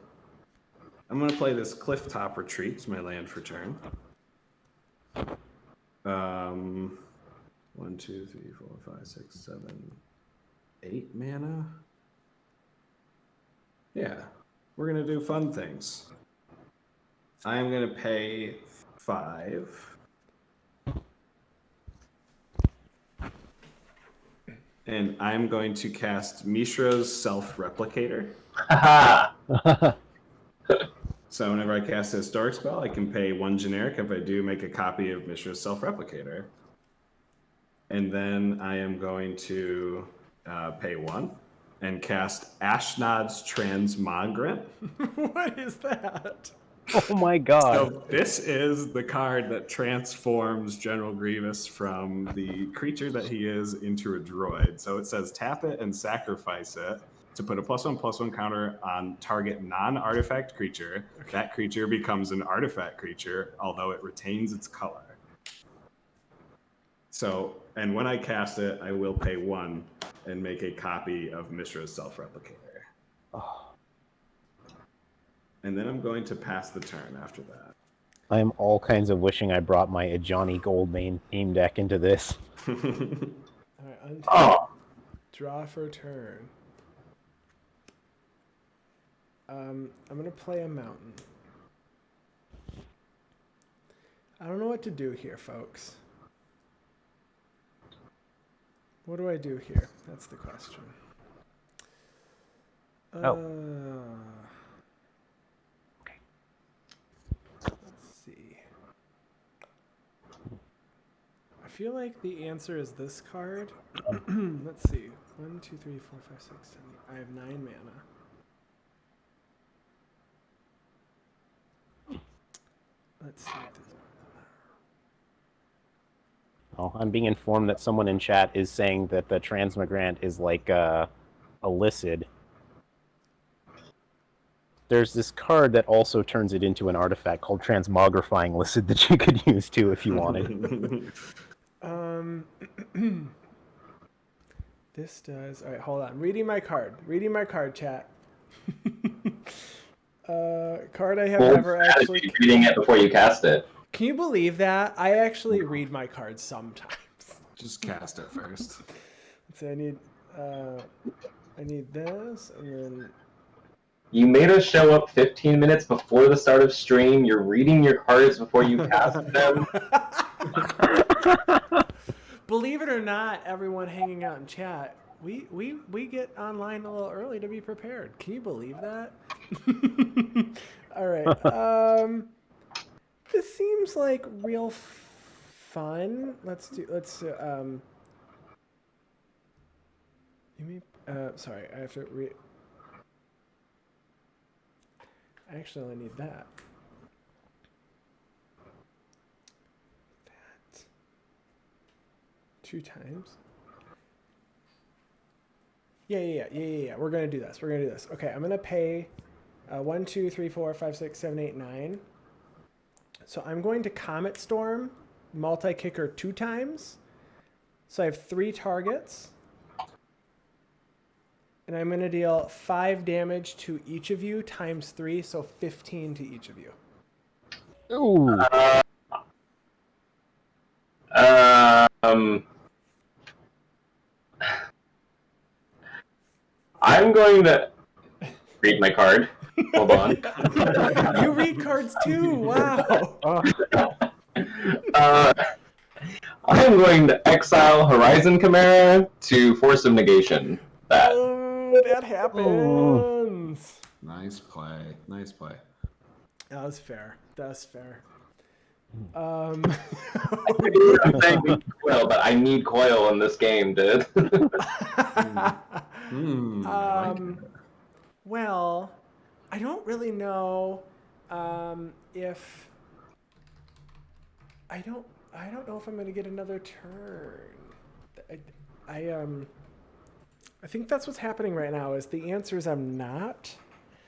Speaker 2: I'm going to play this Clifftop Retreat. It's my land for turn. 1, 2, 3, 4, 5, 6, 7, 8 mana. Yeah, we're going to do fun things. I am going to pay 5. And I'm going to cast Mishra's Self-Replicator. So whenever I cast a historic spell, I can pay 1 generic if I do make a copy of Mishra's Self-Replicator. And then I am going to pay 1 and cast Ashnod's Transmogrant.
Speaker 1: What is that?
Speaker 4: Oh my god.
Speaker 2: So this is the card that transforms General Grievous from the creature that he is into a droid. So it says tap it and sacrifice it to put a +1/+1 counter on target non-artifact creature. Okay. That creature becomes an artifact creature, although it retains its color. So, and when I cast it, I will pay 1 and make a copy of Mishra's Self-Replicator.
Speaker 4: Oh.
Speaker 2: And then I'm going to pass the turn after that.
Speaker 4: I am all kinds of wishing I brought my Ajani Goldmane theme deck into this.
Speaker 1: All right,
Speaker 3: Oh.
Speaker 1: Draw for turn. I'm going to play a mountain. I don't know what to do here, folks. What do I do here? That's the question.
Speaker 4: Oh.
Speaker 1: Let's see. I feel like the answer is this card. Let's see. 1, 2, 3, 4, 5, 6, 7. I have 9 mana. Let's see.
Speaker 4: Oh, I'm being informed that someone in chat is saying that the Transmigrant is like a Lycid. There's this card that also turns it into an artifact called Transmogrifying Lycid that you could use too if you wanted.
Speaker 1: This does. All right, hold on. Reading my card, chat. Card I have never actually.
Speaker 3: Reading it before you cast it.
Speaker 1: Can you believe that? I actually read my cards sometimes.
Speaker 2: Just cast it first.
Speaker 1: So I need this, and then.
Speaker 3: You made us show up 15 minutes before the start of stream. You're reading your cards before you cast them.
Speaker 1: Believe it or not, everyone hanging out in chat, we get online a little early to be prepared. Can you believe that? All right. This seems like real fun. Sorry, I have to read. I actually only need that. 2 times. Yeah. We're gonna do this. Okay, I'm gonna pay 1, 2, 3, 4, 5, 6, 7, 8, 9. So I'm going to Comet Storm, multi-kicker 2 times. So I have 3 targets. And I'm going to deal 5 damage to each of you times 3, so 15 to each of you.
Speaker 4: Ooh.
Speaker 3: I'm going to read my card. Hold on.
Speaker 1: You read cards too. Wow.
Speaker 3: I'm going to exile Horizon Chimera to Force of Negation.
Speaker 1: That happens.
Speaker 2: Nice play.
Speaker 1: That was fair.
Speaker 3: I'm saying coil, but I need coil in this game, dude.
Speaker 1: Well, I don't really know if I don't know if I'm going to get another turn. I think that's what's happening right now. Is the answer is I'm not.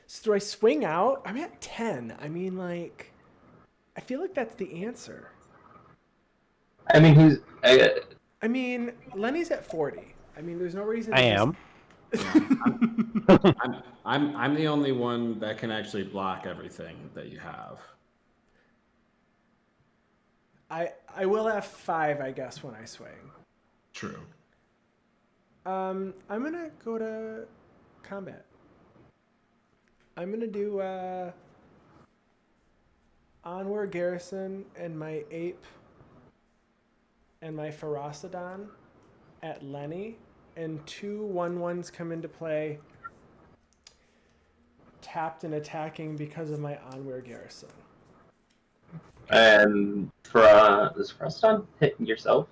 Speaker 1: So do I swing out? I'm at 10. I mean, like, I feel like that's the answer.
Speaker 3: I mean,
Speaker 1: Lenny's at 40. I mean, there's no reason.
Speaker 4: I am.
Speaker 2: I'm the only one that can actually block everything that you have.
Speaker 1: I will have 5, I guess, when I swing.
Speaker 2: True.
Speaker 1: I'm gonna go to combat. I'm gonna do Onward Garrison and my Ape and my Ferocidon at Lenny, and 2 1/1s come into play, tapped and attacking because of my Onward Garrison.
Speaker 3: And does Ferocidon hit yourself?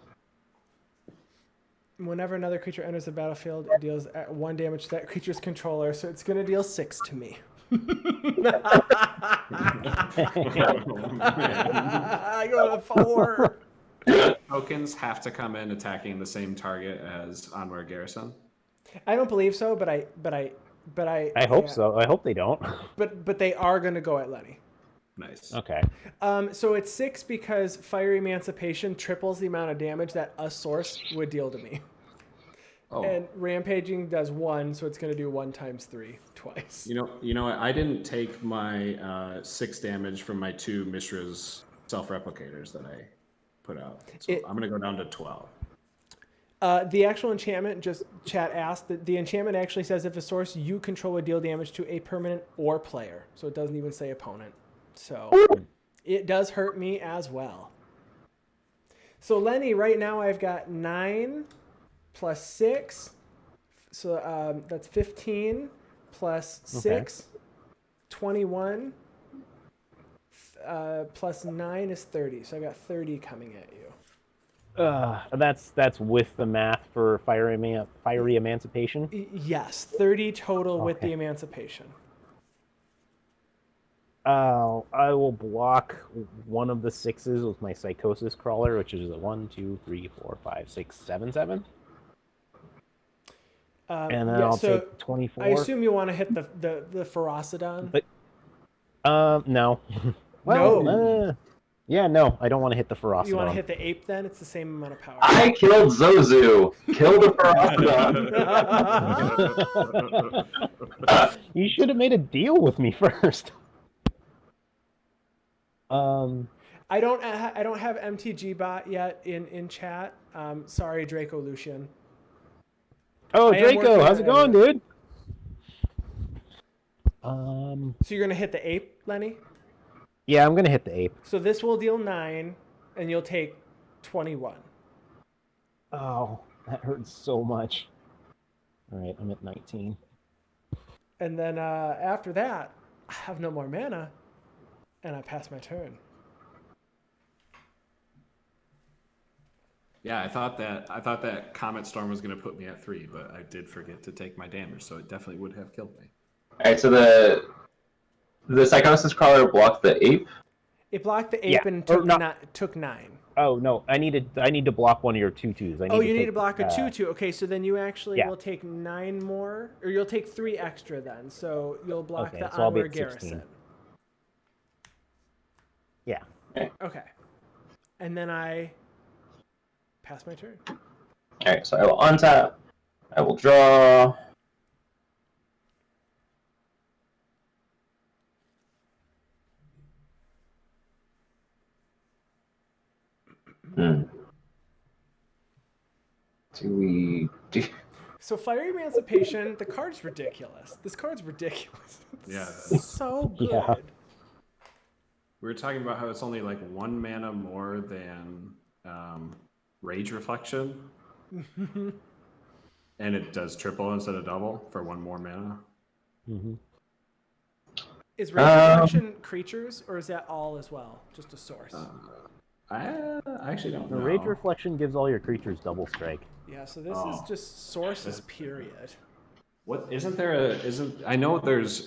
Speaker 1: Whenever another creature enters the battlefield, it deals 1 damage to that creature's controller, so it's going to deal 6 to me. I go to 4.
Speaker 2: Tokens have to come in attacking the same target as Onward Garrison.
Speaker 1: I don't believe so, but I
Speaker 4: I hope so. I hope they don't.
Speaker 1: But they are going to go at Lenny.
Speaker 2: Nice.
Speaker 4: Okay.
Speaker 1: So it's 6 because Fiery Emancipation triples the amount of damage that a source would deal to me.
Speaker 2: Oh.
Speaker 1: And Rampaging does 1, so it's going to do 1 times 3 twice.
Speaker 2: You know what? I didn't take my 6 damage from my 2 Mishra's self-replicators that I put out. So I'm going to go down to 12.
Speaker 1: The actual enchantment, just chat asked, that the enchantment actually says if a source you control would deal damage to a permanent or player. So it doesn't even say opponent. So it does hurt me as well. So Lenny, right now I've got 9 plus 6. So that's 15 plus 6, 21. Plus 9 is 30. So I got 30 coming at you.
Speaker 4: That's with the math for fiery emancipation.
Speaker 1: Yes, 30 total with the emancipation.
Speaker 4: I will block one of the 6s with my psychosis crawler, which is a 1, 2, 3, 4, 5, 6, 7, 7. And then I'll take 24.
Speaker 1: I assume you want to hit the Ferocidon.
Speaker 4: But no. Well, no. Yeah, no, I don't want to hit the Ferocidon.
Speaker 1: You want to hit the ape then? It's the same amount of power.
Speaker 3: I killed Zozu. Kill the Ferocidon.
Speaker 4: You should have made a deal with me first.
Speaker 1: I don't have MTG bot yet in chat. Sorry, Draco Lucian.
Speaker 4: Oh, Draco, how's it going, dude?
Speaker 1: So you're gonna hit the ape, Lenny?
Speaker 4: Yeah, I'm gonna hit the ape.
Speaker 1: So this will deal 9, and you'll take 21.
Speaker 4: Oh, that hurts so much. All right, I'm at 19.
Speaker 1: And then after that, I have no more mana, and I pass my turn.
Speaker 2: Yeah, I thought that Comet Storm was going to put me at 3, but I did forget to take my damage, so it definitely would have killed me.
Speaker 3: All right, so the Psychosis Crawler blocked the ape.
Speaker 1: It blocked the ape and took 9.
Speaker 4: Oh no, I need to block one of your 2/2s.
Speaker 1: You need to block a 2/2. Okay, so then you actually will take 9 more, or you'll take 3 extra then. So you'll block the Onward Garrison.
Speaker 4: Yeah.
Speaker 1: Okay. And then I pass my turn.
Speaker 3: Alright, so I will untap. I will draw.
Speaker 1: So Fiery Emancipation, the card's ridiculous. This card's ridiculous. It's so good. Yeah.
Speaker 2: We were talking about how it's only like 1 mana more than Rage Reflection. And it does triple instead of double for 1 more mana.
Speaker 4: Mm-hmm.
Speaker 1: Is Rage Reflection creatures, or is that all as well? Just a source?
Speaker 2: I actually don't know.
Speaker 4: Rage Reflection gives all your creatures double strike.
Speaker 1: Yeah, so this is just sources, period.
Speaker 2: What isn't there I know there's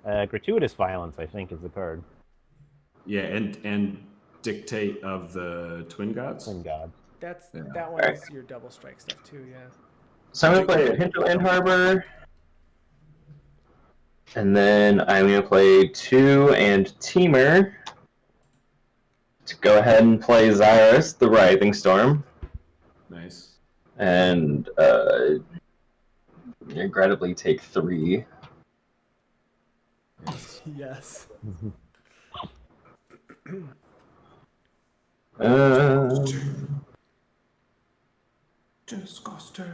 Speaker 4: Gratuitous Violence, I think, is the card.
Speaker 2: Yeah, and Dictate of the Twin Gods.
Speaker 4: Twin God.
Speaker 1: That one is your double strike stuff too, yeah.
Speaker 3: So I'm gonna play Hinterland Harbor. And then I'm gonna play 2 and Teamer. To go ahead and play Xyris, the Writhing Storm.
Speaker 2: Nice.
Speaker 3: And regrettably take 3.
Speaker 1: Yes.
Speaker 2: Disgusting.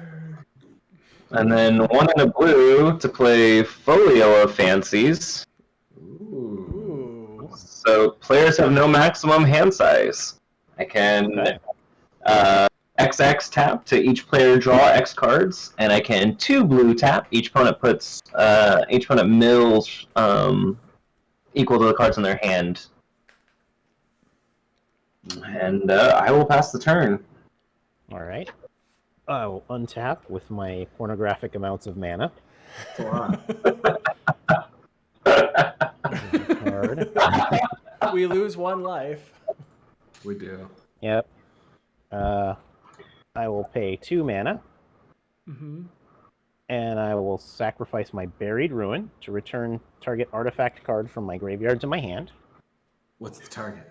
Speaker 3: And then 1 in a blue to play Folio of Fancies.
Speaker 2: Ooh.
Speaker 3: So players have no maximum hand size. I can XX tap to each player draw X cards, and I can 2 blue tap. Each opponent mills equal to the cards in their hand. And I will pass the turn.
Speaker 4: All right. I will untap with my pornographic amounts of mana. card.
Speaker 1: We lose 1 life.
Speaker 2: We do.
Speaker 4: Yep. I will pay 2 mana,
Speaker 1: Mm-hmm.
Speaker 4: and I will sacrifice my Buried Ruin to return target artifact card from my graveyard to my hand.
Speaker 2: What's the target?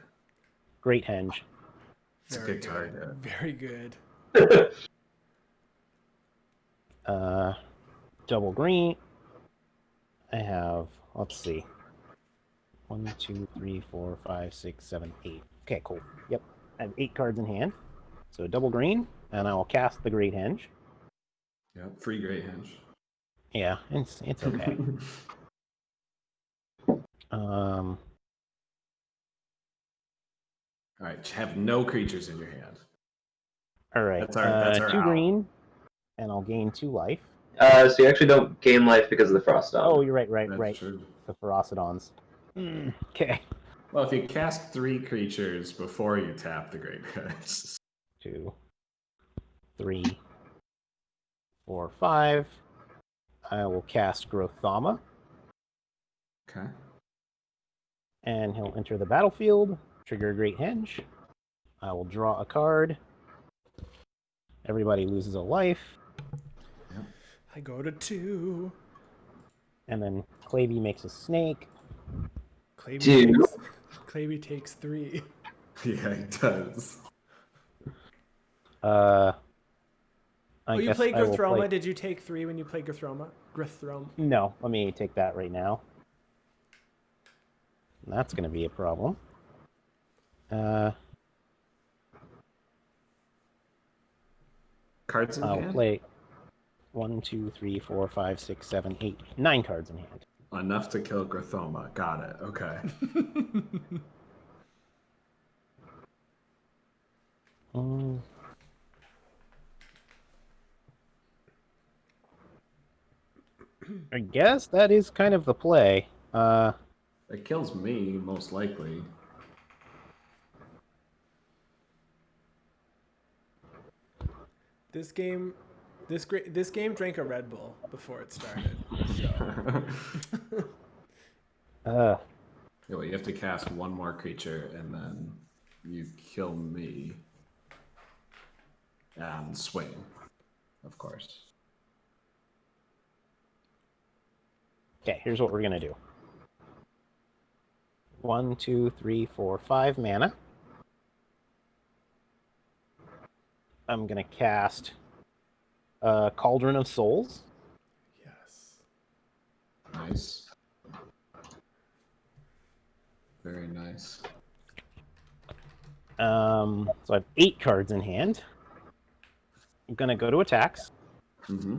Speaker 4: Great Henge.
Speaker 2: It's a good target.
Speaker 1: Very good.
Speaker 4: Double green. I have, let's see, 1, 2, 3, 4, 5, 6, 7, 8. Okay, cool. Yep, I have 8 cards in hand. So double green, and I will cast the Great Henge.
Speaker 2: Yep, free Great Henge.
Speaker 4: Yeah, it's okay.
Speaker 2: All right, have no creatures in your hand.
Speaker 4: All right.
Speaker 2: That's our
Speaker 4: 2
Speaker 2: out.
Speaker 4: green, and I'll gain 2 life.
Speaker 3: So you actually don't gain life because of the Frost Dome.
Speaker 4: Oh, you're right.
Speaker 2: That's true.
Speaker 4: The Ferocidons. Okay.
Speaker 2: Well, if you cast 3 creatures before you tap the Great Henge.
Speaker 4: 2, 3, 4, 5. I will cast Grothama,
Speaker 2: Okay.
Speaker 4: and he'll enter the battlefield, trigger Great Henge. I will draw a card. Everybody loses a life.
Speaker 1: I go to 2.
Speaker 4: And then Claybee makes a snake.
Speaker 1: Claybee takes 3.
Speaker 2: Yeah, he does.
Speaker 1: You played Grothoma. Did you take 3 when you played Grothoma?
Speaker 4: No, let me take that right now. That's going to be a problem.
Speaker 2: Cards in hand?
Speaker 4: I'll play 1, 2, 3, 4, 5, 6, 7, 8, 9 cards in hand.
Speaker 2: Enough to kill Grothoma. Got it. Okay.
Speaker 4: I guess that is kind of the play.
Speaker 2: It kills me, most likely.
Speaker 1: This game drank a Red Bull before it started. So.
Speaker 2: Yeah, well, you have to cast 1 more creature, and then you kill me. And swing, of course.
Speaker 4: Okay, here's what we're going to do. 1, 2, 3, 4, 5 mana. I'm going to cast Cauldron of Souls.
Speaker 1: Yes.
Speaker 2: Nice. Very nice.
Speaker 4: So I have 8 cards in hand. I'm going to go to attacks.
Speaker 2: Mm-hmm.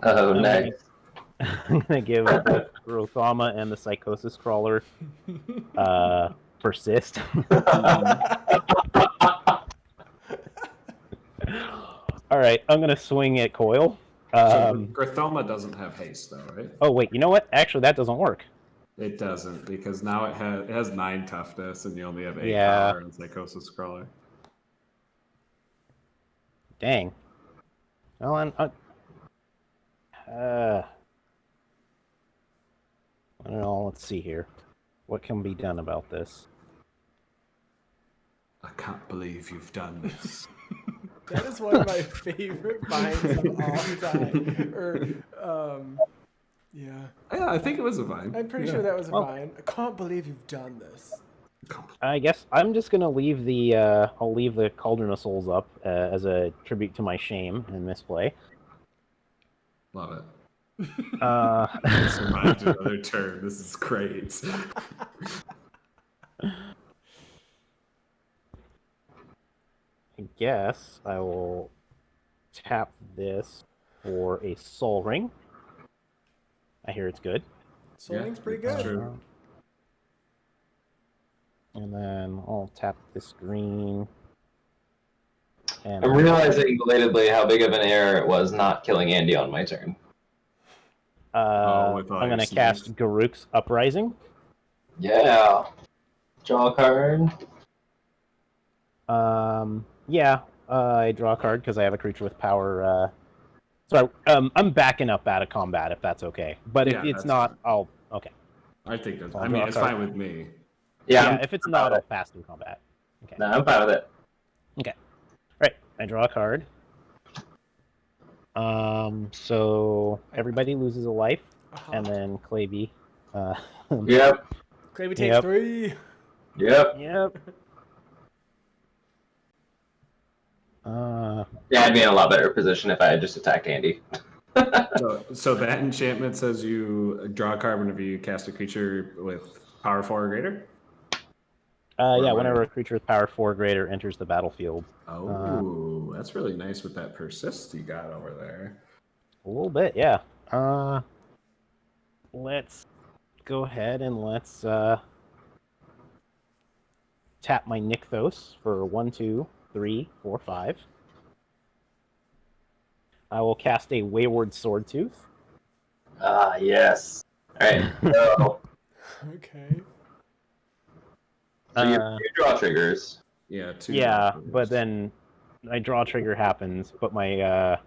Speaker 3: Oh, nice.
Speaker 4: I'm going to give both Grothama and the Psychosis Crawler persist. All right, I'm going to swing at Coil.
Speaker 2: So Grothoma doesn't have haste, though, right?
Speaker 4: Oh, wait, you know what? Actually, that doesn't work.
Speaker 2: It doesn't, because now it has 9 toughness, and you only have 8
Speaker 4: Yeah.
Speaker 2: power and Psychosis Crawler.
Speaker 4: Dang. Well, I don't know. Let's see here. What can be done about this?
Speaker 2: I can't believe you've done this.
Speaker 1: That is one of my favorite vines of all time. Yeah.
Speaker 2: Yeah, I think it was a vine.
Speaker 1: I'm pretty sure that was a vine. I can't believe you've done this.
Speaker 4: I guess I'm just gonna leave the I'll leave the Cauldron of Souls up as a tribute to my shame and misplay.
Speaker 2: Love it.
Speaker 4: This
Speaker 2: reminds me of another turn. This is great.
Speaker 4: I guess I will tap this for a Soul Ring. I hear it's good.
Speaker 1: Soul Ring's pretty good.
Speaker 2: True.
Speaker 4: And then I'll tap this green. And
Speaker 3: I'm realizing belatedly how big of an error it was not killing Andy on my turn.
Speaker 4: I'm going to cast Garruk's Uprising.
Speaker 3: Yeah. Draw a card.
Speaker 4: I draw a card because I have a creature with power. I'm backing up out of combat if that's okay. But if it's not, I'll... Okay.
Speaker 2: I think that's.
Speaker 4: I'll
Speaker 2: I
Speaker 4: draw
Speaker 2: mean,
Speaker 4: a
Speaker 2: it's
Speaker 4: card.
Speaker 2: fine with me.
Speaker 3: Yeah,
Speaker 4: if it's not, I'll pass through combat. Okay.
Speaker 3: No, I'm fine with it.
Speaker 4: Okay. Right. I draw a card. So everybody loses a life, and then Claybee.
Speaker 3: Yep.
Speaker 1: Claybee takes 3.
Speaker 3: Yep.
Speaker 4: Yep.
Speaker 3: Yeah, I'd be in a lot better position if I had just attacked Andy.
Speaker 2: So that enchantment says you draw a card whenever you cast a creature with power 4 or greater?
Speaker 4: Yeah, whenever a creature with power 4 or greater enters the battlefield.
Speaker 2: Oh, that's really nice with that persist you got over there.
Speaker 4: A little bit, yeah. Let's go ahead and let's tap my Nykthos for 1, 2, 3, 4, 5. I will cast a Wayward Swordtooth.
Speaker 3: Ah, yes. Alright, so
Speaker 1: Okay.
Speaker 3: you draw triggers.
Speaker 2: Yeah, 2
Speaker 4: Yeah,
Speaker 2: draw triggers.
Speaker 4: but then my draw trigger happens, but my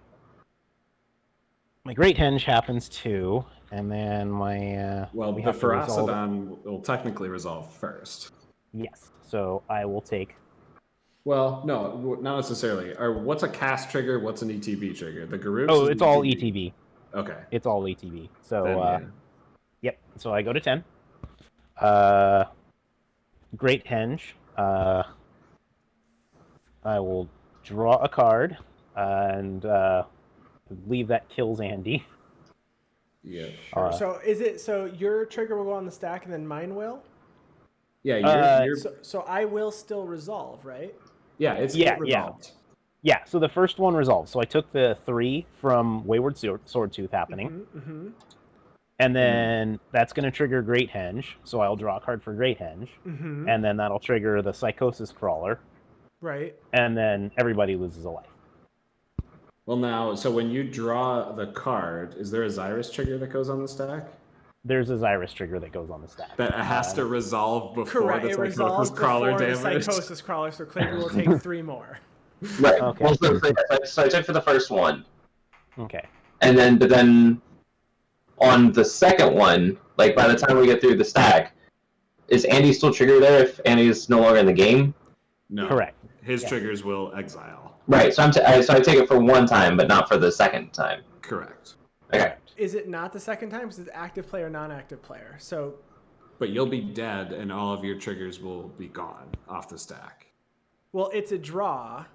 Speaker 4: my Great Henge happens too, and then my
Speaker 2: well,
Speaker 4: we
Speaker 2: the
Speaker 4: have to resolve it.
Speaker 2: Ferocidon will technically resolve first.
Speaker 4: Yes, so I will take.
Speaker 2: Well, no, not necessarily. Or what's a cast trigger? What's an ETB trigger? The Garoots.
Speaker 4: Oh,
Speaker 2: is
Speaker 4: it's all ETB.
Speaker 2: Okay.
Speaker 4: It's all ETB. So
Speaker 2: Then, yeah.
Speaker 4: yep. So I go to 10. Great Henge. I will draw a card and believe that kills Andy.
Speaker 2: Yeah.
Speaker 1: So is it so your trigger will go on the stack and then mine will?
Speaker 2: Yeah, you're
Speaker 1: So I will still resolve, right?
Speaker 2: yeah, it's
Speaker 4: Yeah,
Speaker 2: resolved.
Speaker 4: Yeah, so the first one resolves. So I took the 3 from Wayward Swordtooth happening.
Speaker 1: Mm-hmm.
Speaker 4: And then that's going to trigger Great Henge. So I'll draw a card for Great Henge.
Speaker 1: Mm-hmm.
Speaker 4: And then that'll trigger the Psychosis Crawler.
Speaker 1: Right.
Speaker 4: And then everybody loses a life.
Speaker 2: Well, now, so when you draw the card, is there a Xyris trigger that goes on the stack?
Speaker 4: There's a Xyris trigger that goes on the stack.
Speaker 2: That has to resolve before
Speaker 1: Correct.
Speaker 2: the
Speaker 1: It
Speaker 2: Psychosis
Speaker 1: resolves
Speaker 2: Crawler
Speaker 1: before the
Speaker 2: damage.
Speaker 1: Psychosis Crawler, so Claybee will take 3 more.
Speaker 3: Right.
Speaker 4: Okay.
Speaker 3: Well, so I took for the first one.
Speaker 4: Okay.
Speaker 3: And then, but then on the second one, like by the time we get through the stack, is Andy still triggered there if Andy is no longer in the game?
Speaker 2: No.
Speaker 4: Correct.
Speaker 2: His triggers will exile.
Speaker 3: Right. So so I take it for one time, but not for the second time.
Speaker 2: Correct.
Speaker 3: Okay.
Speaker 1: Is it not the second time? Because it's active player, non-active player. So,
Speaker 2: But you'll be dead, and all of your triggers will be gone off the stack.
Speaker 1: well, it's a draw.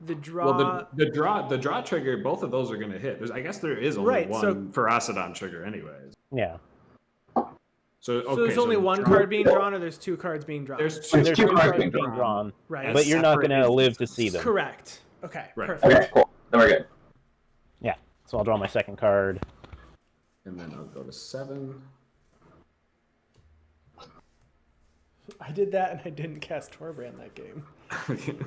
Speaker 1: The draw.
Speaker 2: Well, the draw trigger, both of those are going to hit. I guess there is only
Speaker 1: Right, so-
Speaker 2: one Ferocidon trigger, anyways.
Speaker 4: Yeah.
Speaker 2: So okay,
Speaker 1: so there's only one
Speaker 2: draw-
Speaker 1: card being drawn, or there's 2 cards being drawn?
Speaker 2: There's two,
Speaker 3: There's two
Speaker 2: cards
Speaker 3: cards being
Speaker 4: drawn.
Speaker 1: Right.
Speaker 4: But you're not going to
Speaker 2: separate
Speaker 4: live to
Speaker 2: instances.
Speaker 4: see them.
Speaker 1: Correct. Okay.
Speaker 2: Right.
Speaker 1: Perfect.
Speaker 3: Okay. Cool. Then we're good.
Speaker 4: Yeah. So I'll draw my second card.
Speaker 2: And then I'll go to 7.
Speaker 1: I did that, and I didn't cast Torbran that game.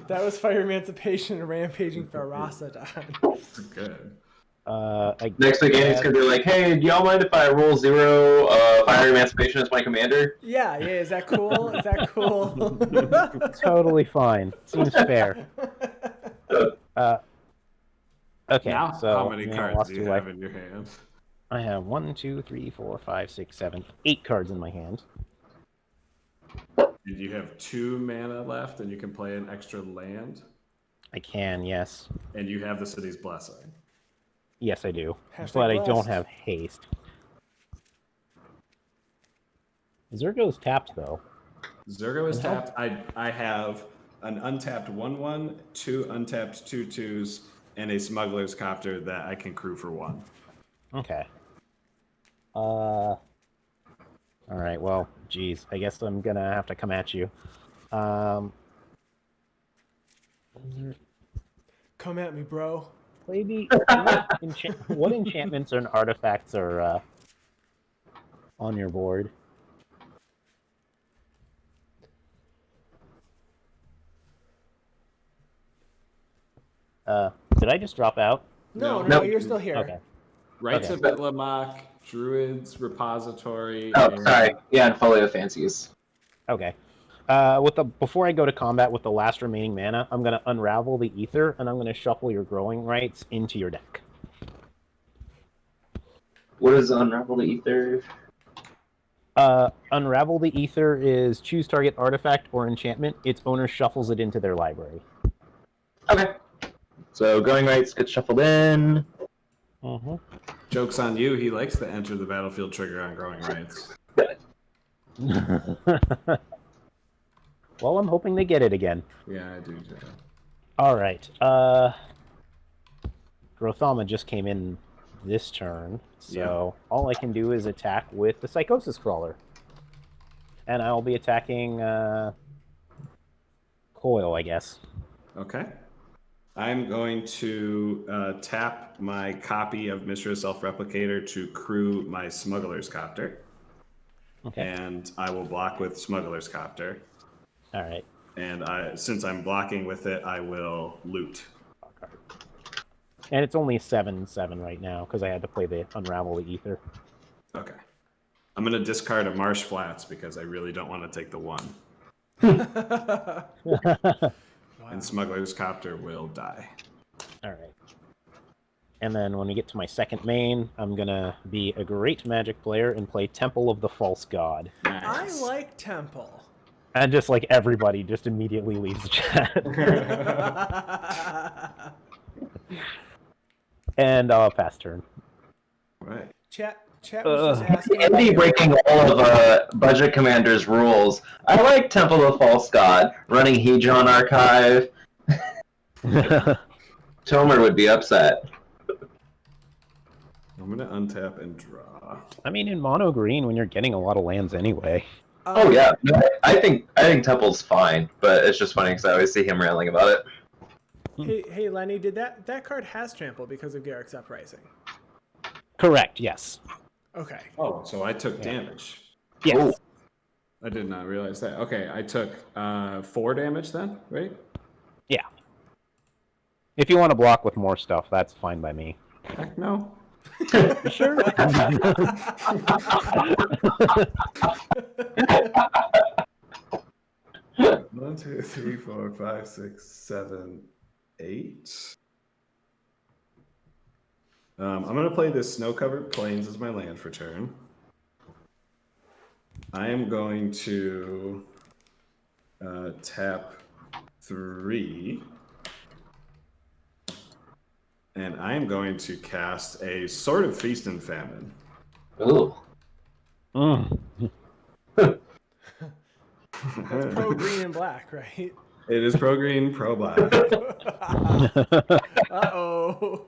Speaker 1: That was Fire Emancipation and Rampaging Ferocidon.
Speaker 2: Good.
Speaker 3: Next week, Andy's gonna be like, "Hey, do y'all mind if I roll 0 Fire Emancipation as my commander?"
Speaker 1: Yeah. Is that cool? Is that cool?
Speaker 4: Totally fine. Seems fair. Okay.
Speaker 2: Now,
Speaker 4: so
Speaker 2: how many
Speaker 4: I
Speaker 2: cards
Speaker 4: lost
Speaker 2: do you
Speaker 4: 2
Speaker 2: have
Speaker 4: life.
Speaker 2: in your hand?
Speaker 4: I have 1, 2, 3, 4, 5, 6, 7, 8 cards in my hand.
Speaker 2: And you have 2 mana left, and you can play an extra land,
Speaker 4: I can, yes.
Speaker 2: and you have the City's Blessing.
Speaker 4: Yes, I do.
Speaker 1: Hashtag
Speaker 4: But I
Speaker 1: blessed.
Speaker 4: don't have haste. Zurgo's tapped, though.
Speaker 2: Zurgo is tapped. I have an untapped 1/1, 2 untapped 2/2s, and a Smuggler's Copter that I can crew for 1.
Speaker 4: Okay. All right. Well, geez. I guess I'm gonna have to come at you.
Speaker 1: Come at me, bro.
Speaker 4: Claybee, what enchantments and artifacts are on your board? Did I just drop out?
Speaker 1: No,
Speaker 2: No.
Speaker 1: you're still here.
Speaker 4: Okay.
Speaker 2: Rights
Speaker 4: Okay.
Speaker 2: of Itlamok, Druid's Repository.
Speaker 3: Oh,
Speaker 2: and-
Speaker 3: sorry. Yeah, and Folio Fancies.
Speaker 4: Okay. Before I go to combat with the last remaining mana, I'm gonna unravel the ether and I'm gonna shuffle your growing rights into your deck.
Speaker 3: What is Unravel the Ether?
Speaker 4: Unravel the Ether is choose target artifact or enchantment. Its owner shuffles it into their library.
Speaker 3: Okay. So Going Rights gets shuffled in.
Speaker 4: Mm-hmm.
Speaker 2: Joke's on you, he likes to enter the battlefield trigger on Growing Rights.
Speaker 4: Well, I'm hoping they get it again.
Speaker 2: Yeah, I do too.
Speaker 4: Alright, Grothama just came in this turn, so all I can do is attack with the Psychosis Crawler. And I'll be attacking, Coil, I guess.
Speaker 2: Okay. I'm going to tap my copy of Mistress Self-Replicator to crew my Smuggler's Copter.
Speaker 4: Okay.
Speaker 2: And I will block with Smuggler's Copter.
Speaker 4: Alright.
Speaker 2: And since I'm blocking with it, I will loot.
Speaker 4: And it's only 7/7 right now, because I had to play the Unravel the Ether.
Speaker 2: Okay. I'm going to discard a Marsh Flats because I really don't want to take the 1. And Smuggler's Copter will die.
Speaker 4: Alright. And then when we get to my second main, I'm going to be a great Magic player and play Temple of the False God.
Speaker 2: Nice.
Speaker 1: I like Temple.
Speaker 4: And just like everybody just immediately leaves the chat. And I'll pass turn.
Speaker 2: Right.
Speaker 1: Chat was just asking.
Speaker 3: Andy breaking all of Budget Commander's rules. I like Temple of False God. Running Hedron Archive. Tomer would be upset.
Speaker 2: I'm going to untap and draw.
Speaker 4: I mean, in mono green, when you're getting a lot of lands anyway.
Speaker 3: Oh yeah, no, I think Temple's fine, but it's just funny because I always see him railing about it.
Speaker 1: Hey, Lenny, did that card has trample because of Garrick's Uprising?
Speaker 4: Correct, yes.
Speaker 1: Okay.
Speaker 2: Oh, so I took damage.
Speaker 4: Yes.
Speaker 3: Oh.
Speaker 2: I did not realize that. Okay, I took 4 damage then, right?
Speaker 4: Yeah. If you want to block with more stuff, that's fine by me.
Speaker 2: Heck no.
Speaker 4: Sure.
Speaker 2: 1, 2, 3, 4, 5, 6, 7, 8. I'm going to play this Snow-Covered Plains as my land for turn. I am going to tap 3. And I am going to cast a Sword of Feast and Famine.
Speaker 3: Ooh.
Speaker 4: Mm.
Speaker 1: That's pro green and black, right?
Speaker 2: It is pro green, pro black.
Speaker 1: Uh-oh.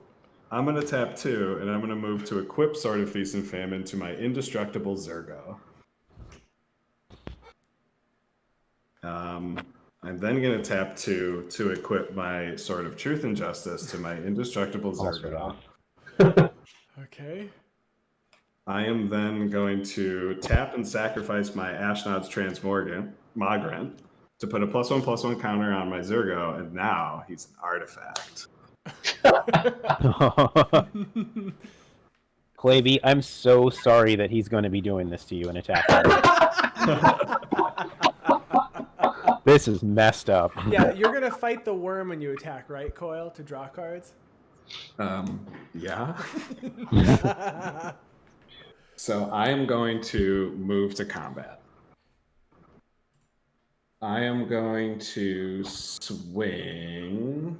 Speaker 2: I'm going to tap 2, and I'm going to move to equip Sword of Feast and Famine to my indestructible Zurgo. I'm then going to tap 2 to equip my Sword of Truth and Justice to my indestructible Zurgo.
Speaker 1: Okay.
Speaker 2: I am then going to tap and sacrifice my Ashnod's Transmogrant to put a +1/+1 counter on my Zurgo, and now he's an artifact.
Speaker 4: Claybee, I'm so sorry that he's going to be doing this to you and attacking you. This is messed up.
Speaker 1: Yeah, you're going to fight the worm when you attack, right, Coil, to draw cards?
Speaker 2: Yeah. So I am going to move to combat. I am going to swing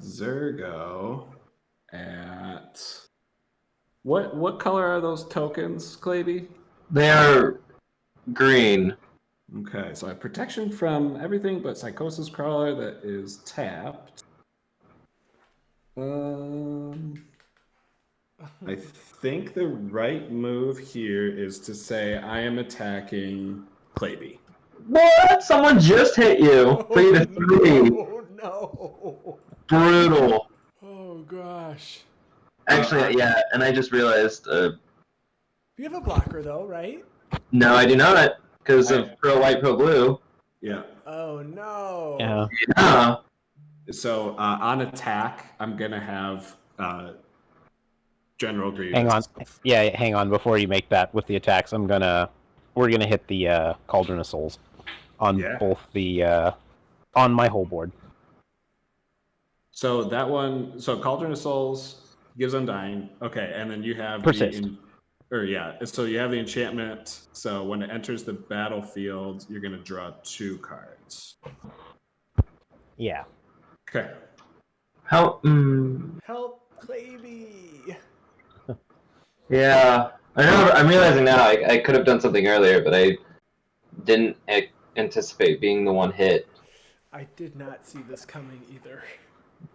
Speaker 2: Zurgo at what color are those tokens, Claybee?
Speaker 3: They're green.
Speaker 2: Okay, so I have protection from everything but Psychosis Crawler that is tapped. I think the right move here is to say I am attacking Claybee.
Speaker 3: What? Someone just hit you. Played a 3.
Speaker 1: Oh, no.
Speaker 3: Brutal.
Speaker 1: Oh, gosh.
Speaker 3: Actually, yeah, and I just realized.
Speaker 1: You have a blocker, though, right?
Speaker 3: No, I do not, because of pro white, pro blue.
Speaker 2: Yeah.
Speaker 1: Oh, no.
Speaker 4: Yeah.
Speaker 3: Yeah.
Speaker 2: So on attack, I'm gonna have General Grievous.
Speaker 4: Hang on. Yeah, hang on. Before you make that with the attacks, we're gonna hit the Cauldron of Souls on both the on my whole board.
Speaker 2: So that one, so Cauldron of Souls gives Undying. Okay, and then you have
Speaker 4: Persist.
Speaker 2: Or yeah, so you have the enchantment. So when it enters the battlefield, you're going to draw 2 cards.
Speaker 4: Yeah.
Speaker 2: Okay.
Speaker 3: How?
Speaker 1: Help, Claybee.
Speaker 3: Yeah. I'm realizing now I could have done something earlier, but I didn't anticipate being the one hit.
Speaker 1: I did not see this coming either.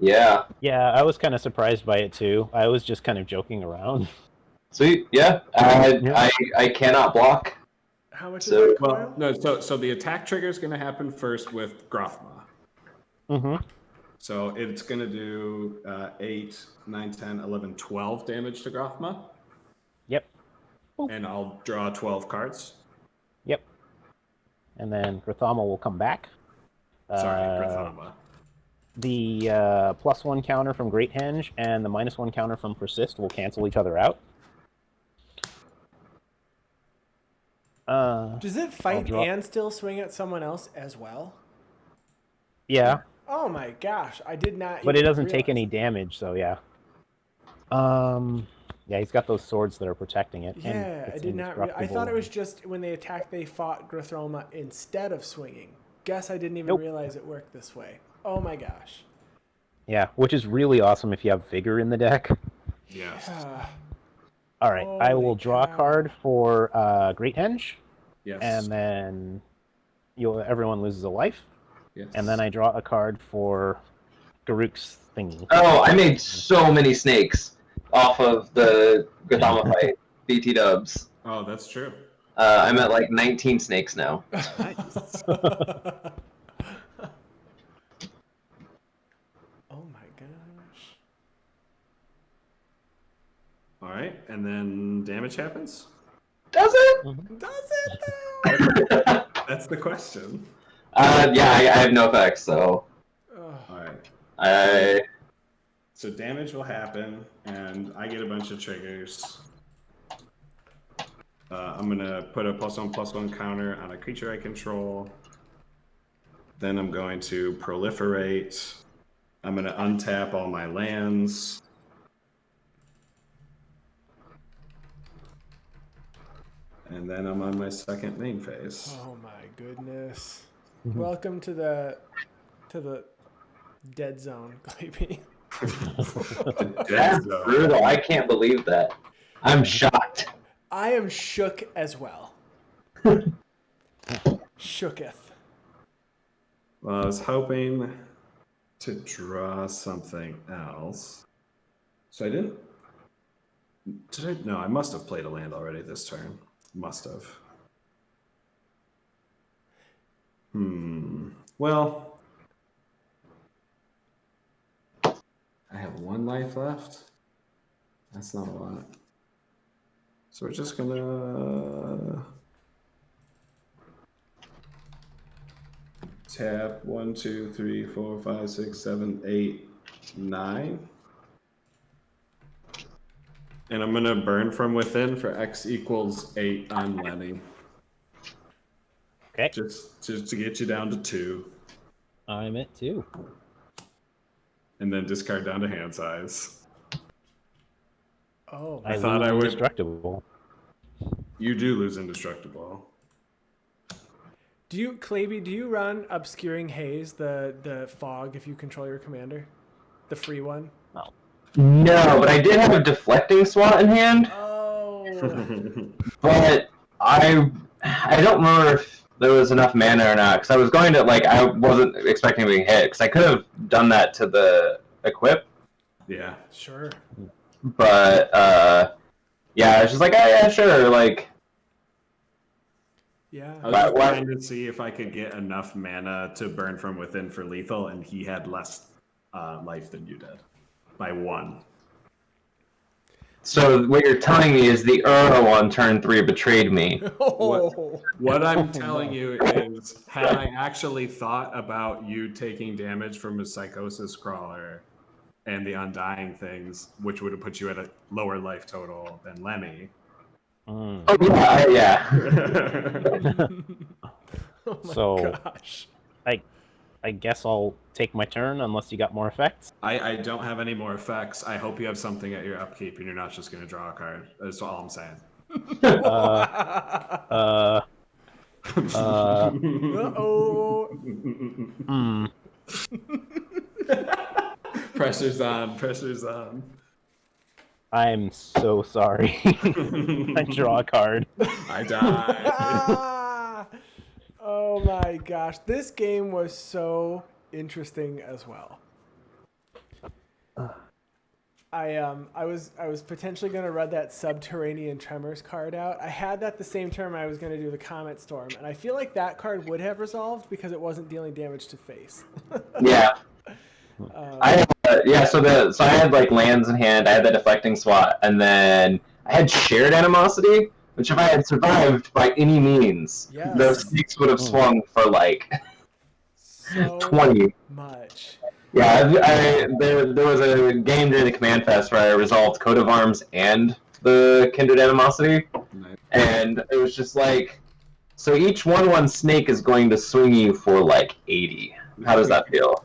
Speaker 3: Yeah.
Speaker 4: Yeah, I was kind of surprised by it too. I was just kind of joking around.
Speaker 3: Sweet. Yeah. I cannot block.
Speaker 1: How much
Speaker 3: So-
Speaker 1: is that coil?
Speaker 2: Well, no, so the attack trigger is going to happen first with Grothama.
Speaker 4: Mm-hmm.
Speaker 2: So it's going to do 8, 9, 10, 11, 12 damage to Grothama.
Speaker 4: Yep.
Speaker 2: And I'll draw 12 cards.
Speaker 4: Yep. And then Grothama will come back.
Speaker 2: Sorry, Grothama.
Speaker 4: The +1 counter from Great Henge and the -1 counter from Persist will cancel each other out.
Speaker 1: Does it fight
Speaker 4: draw-
Speaker 1: and still swing at someone else as well?
Speaker 4: Yeah,
Speaker 1: Oh my gosh, I did not.
Speaker 4: but it
Speaker 1: even
Speaker 4: doesn't take
Speaker 1: realize.
Speaker 4: any damage, so yeah. Yeah, he's got those swords that are protecting it. and
Speaker 1: Yeah, I
Speaker 4: it's
Speaker 1: did not. I thought
Speaker 4: indestructible.
Speaker 1: it was just when they attacked, they fought Grothoma instead of swinging. Guess I didn't even
Speaker 4: Nope.
Speaker 1: realize it worked this way. Oh my gosh.
Speaker 4: Yeah, which is really awesome if you have Vigor in the deck.
Speaker 2: Yes.
Speaker 4: All right, I
Speaker 1: Holy
Speaker 4: will draw
Speaker 1: cow.
Speaker 4: a card for Great Henge,
Speaker 2: Yes.
Speaker 4: and then everyone loses a life.
Speaker 2: Yes.
Speaker 4: And then I draw a card for Garuk's thingy.
Speaker 3: Oh, I made so many snakes off of the Grothama fight. BT dubs.
Speaker 2: Oh, that's true.
Speaker 3: I'm at like 19 snakes now.
Speaker 2: Nice.
Speaker 1: Oh my gosh.
Speaker 2: All right, and then damage happens?
Speaker 3: Does it?
Speaker 1: Does it though?
Speaker 2: That's the question.
Speaker 3: Yeah, I have no effects, so
Speaker 1: Ugh.
Speaker 2: All right.
Speaker 3: I.
Speaker 2: So damage will happen, and I get a bunch of triggers. I'm going to put a +1/+1 counter on a creature I control. Then I'm going to proliferate. I'm going to untap all my lands. And then I'm on my second main phase.
Speaker 1: Oh my goodness. Welcome to the dead zone, Claybee.
Speaker 3: That's brutal. I can't believe that. I'm shocked.
Speaker 1: I am shook as well. Shooketh.
Speaker 2: Well, I was hoping to draw something else. So I didn't. No, I must have played a land already this turn. Must have. Well, I have 1 life left. That's not a lot. So we're just gonna tap 1, 2, 3, 4, 5, 6, 7, 8, 9. And I'm gonna burn from within for X = 8 on Lenny.
Speaker 4: Okay,
Speaker 2: Just to get you down to 2.
Speaker 4: I'm at 2.
Speaker 2: And then discard down to hand size.
Speaker 1: Oh,
Speaker 2: I thought I would-
Speaker 4: Indestructible.
Speaker 2: You do lose indestructible.
Speaker 1: Claybee, do you run Obscuring Haze, the fog, if you control your commander? The free one?
Speaker 3: No, but I did have a deflecting SWAT in hand.
Speaker 1: Oh.
Speaker 3: But I don't remember if there was enough mana or not, because I was going to, I wasn't expecting being hit, because I could have done that to the equip,
Speaker 2: Yeah.
Speaker 1: Sure.
Speaker 3: but, yeah, I was just like, oh, yeah, sure,
Speaker 1: Yeah.
Speaker 2: I was just trying to see if I could get enough mana to burn from within for lethal, and he had less life than you did. By 1.
Speaker 3: So what you're telling me is the Uro on turn 3 betrayed me.
Speaker 1: Oh.
Speaker 2: What I'm telling you is, had I actually thought about you taking damage from a Psychosis Crawler and the Undying things, which would have put you at a lower life total than Lenny.
Speaker 3: Oh, yeah.
Speaker 1: Oh my
Speaker 4: So-
Speaker 1: gosh.
Speaker 4: I guess I'll take my turn unless you got more effects.
Speaker 2: I don't have any more effects. I hope you have something at your upkeep and you're not just going to draw a card. That's all I'm saying.
Speaker 1: Uh-oh.
Speaker 2: Pressure's on. Pressure's on.
Speaker 4: I'm so sorry. I draw a card.
Speaker 2: I died.
Speaker 1: Ah! Oh my gosh, this game was so interesting as well. I was potentially going to read that Subterranean Tremors card out. I had that the same turn I was going to do the Comet Storm, and I feel like that card would have resolved because it wasn't dealing damage to face.
Speaker 3: Yeah. So I had like lands in hand. I had the deflecting swat, and then I had shared animosity, which if I had survived by any means,
Speaker 1: Yes.
Speaker 3: those stakes would have swung for like
Speaker 1: So
Speaker 3: 20.
Speaker 1: much.
Speaker 3: Yeah, there was a game during the Command Fest where I resolved Coat of Arms and the Kindred Animosity,
Speaker 2: Nice.
Speaker 3: and it was just like, so each 1/1 snake is going to swing you for like 80. How does that feel?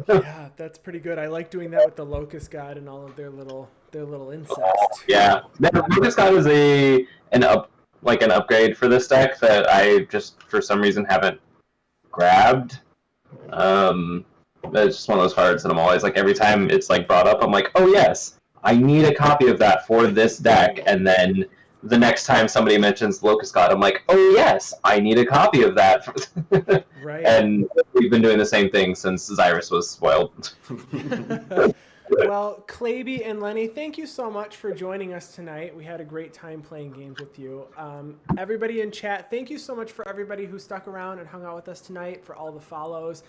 Speaker 1: Yeah, that's pretty good. I like doing that with the Locust God and all of their little insects.
Speaker 3: Yeah, Locust God is an upgrade for this deck that I just for some reason haven't grabbed. It's just one of those cards that I'm always like, every time it's like brought up, I'm like, oh yes, I need a copy of that for this deck. And then the next time somebody mentions Locust God, I'm like, oh yes, I need a copy of that.
Speaker 1: Right.
Speaker 3: And we've been doing the same thing since Xyris was spoiled.
Speaker 1: Well, Claybee and Lenny, thank you so much for joining us tonight. We had a great time playing games with you. Everybody in chat, thank you so much for everybody who stuck around and hung out with us tonight, for all the follows.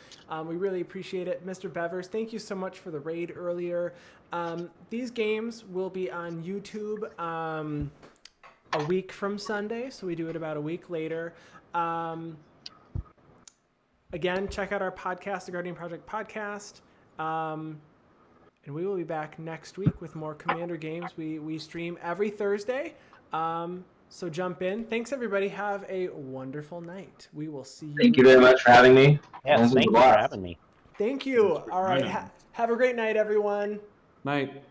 Speaker 1: We really appreciate it. Mr. Bevers, thank you so much for the raid earlier. These games will be on YouTube a week from Sunday, so we do it about a week later. Again, check out our podcast, the Guardian Project podcast. And we will be back next week with more Commander games. We stream every Thursday, so jump in. Thanks, everybody. Have a wonderful night. We will see you.
Speaker 3: Thank you very much for having me.
Speaker 4: Yes, thank you for having me.
Speaker 1: Thank you. All right. Have a great night, everyone.
Speaker 2: Night.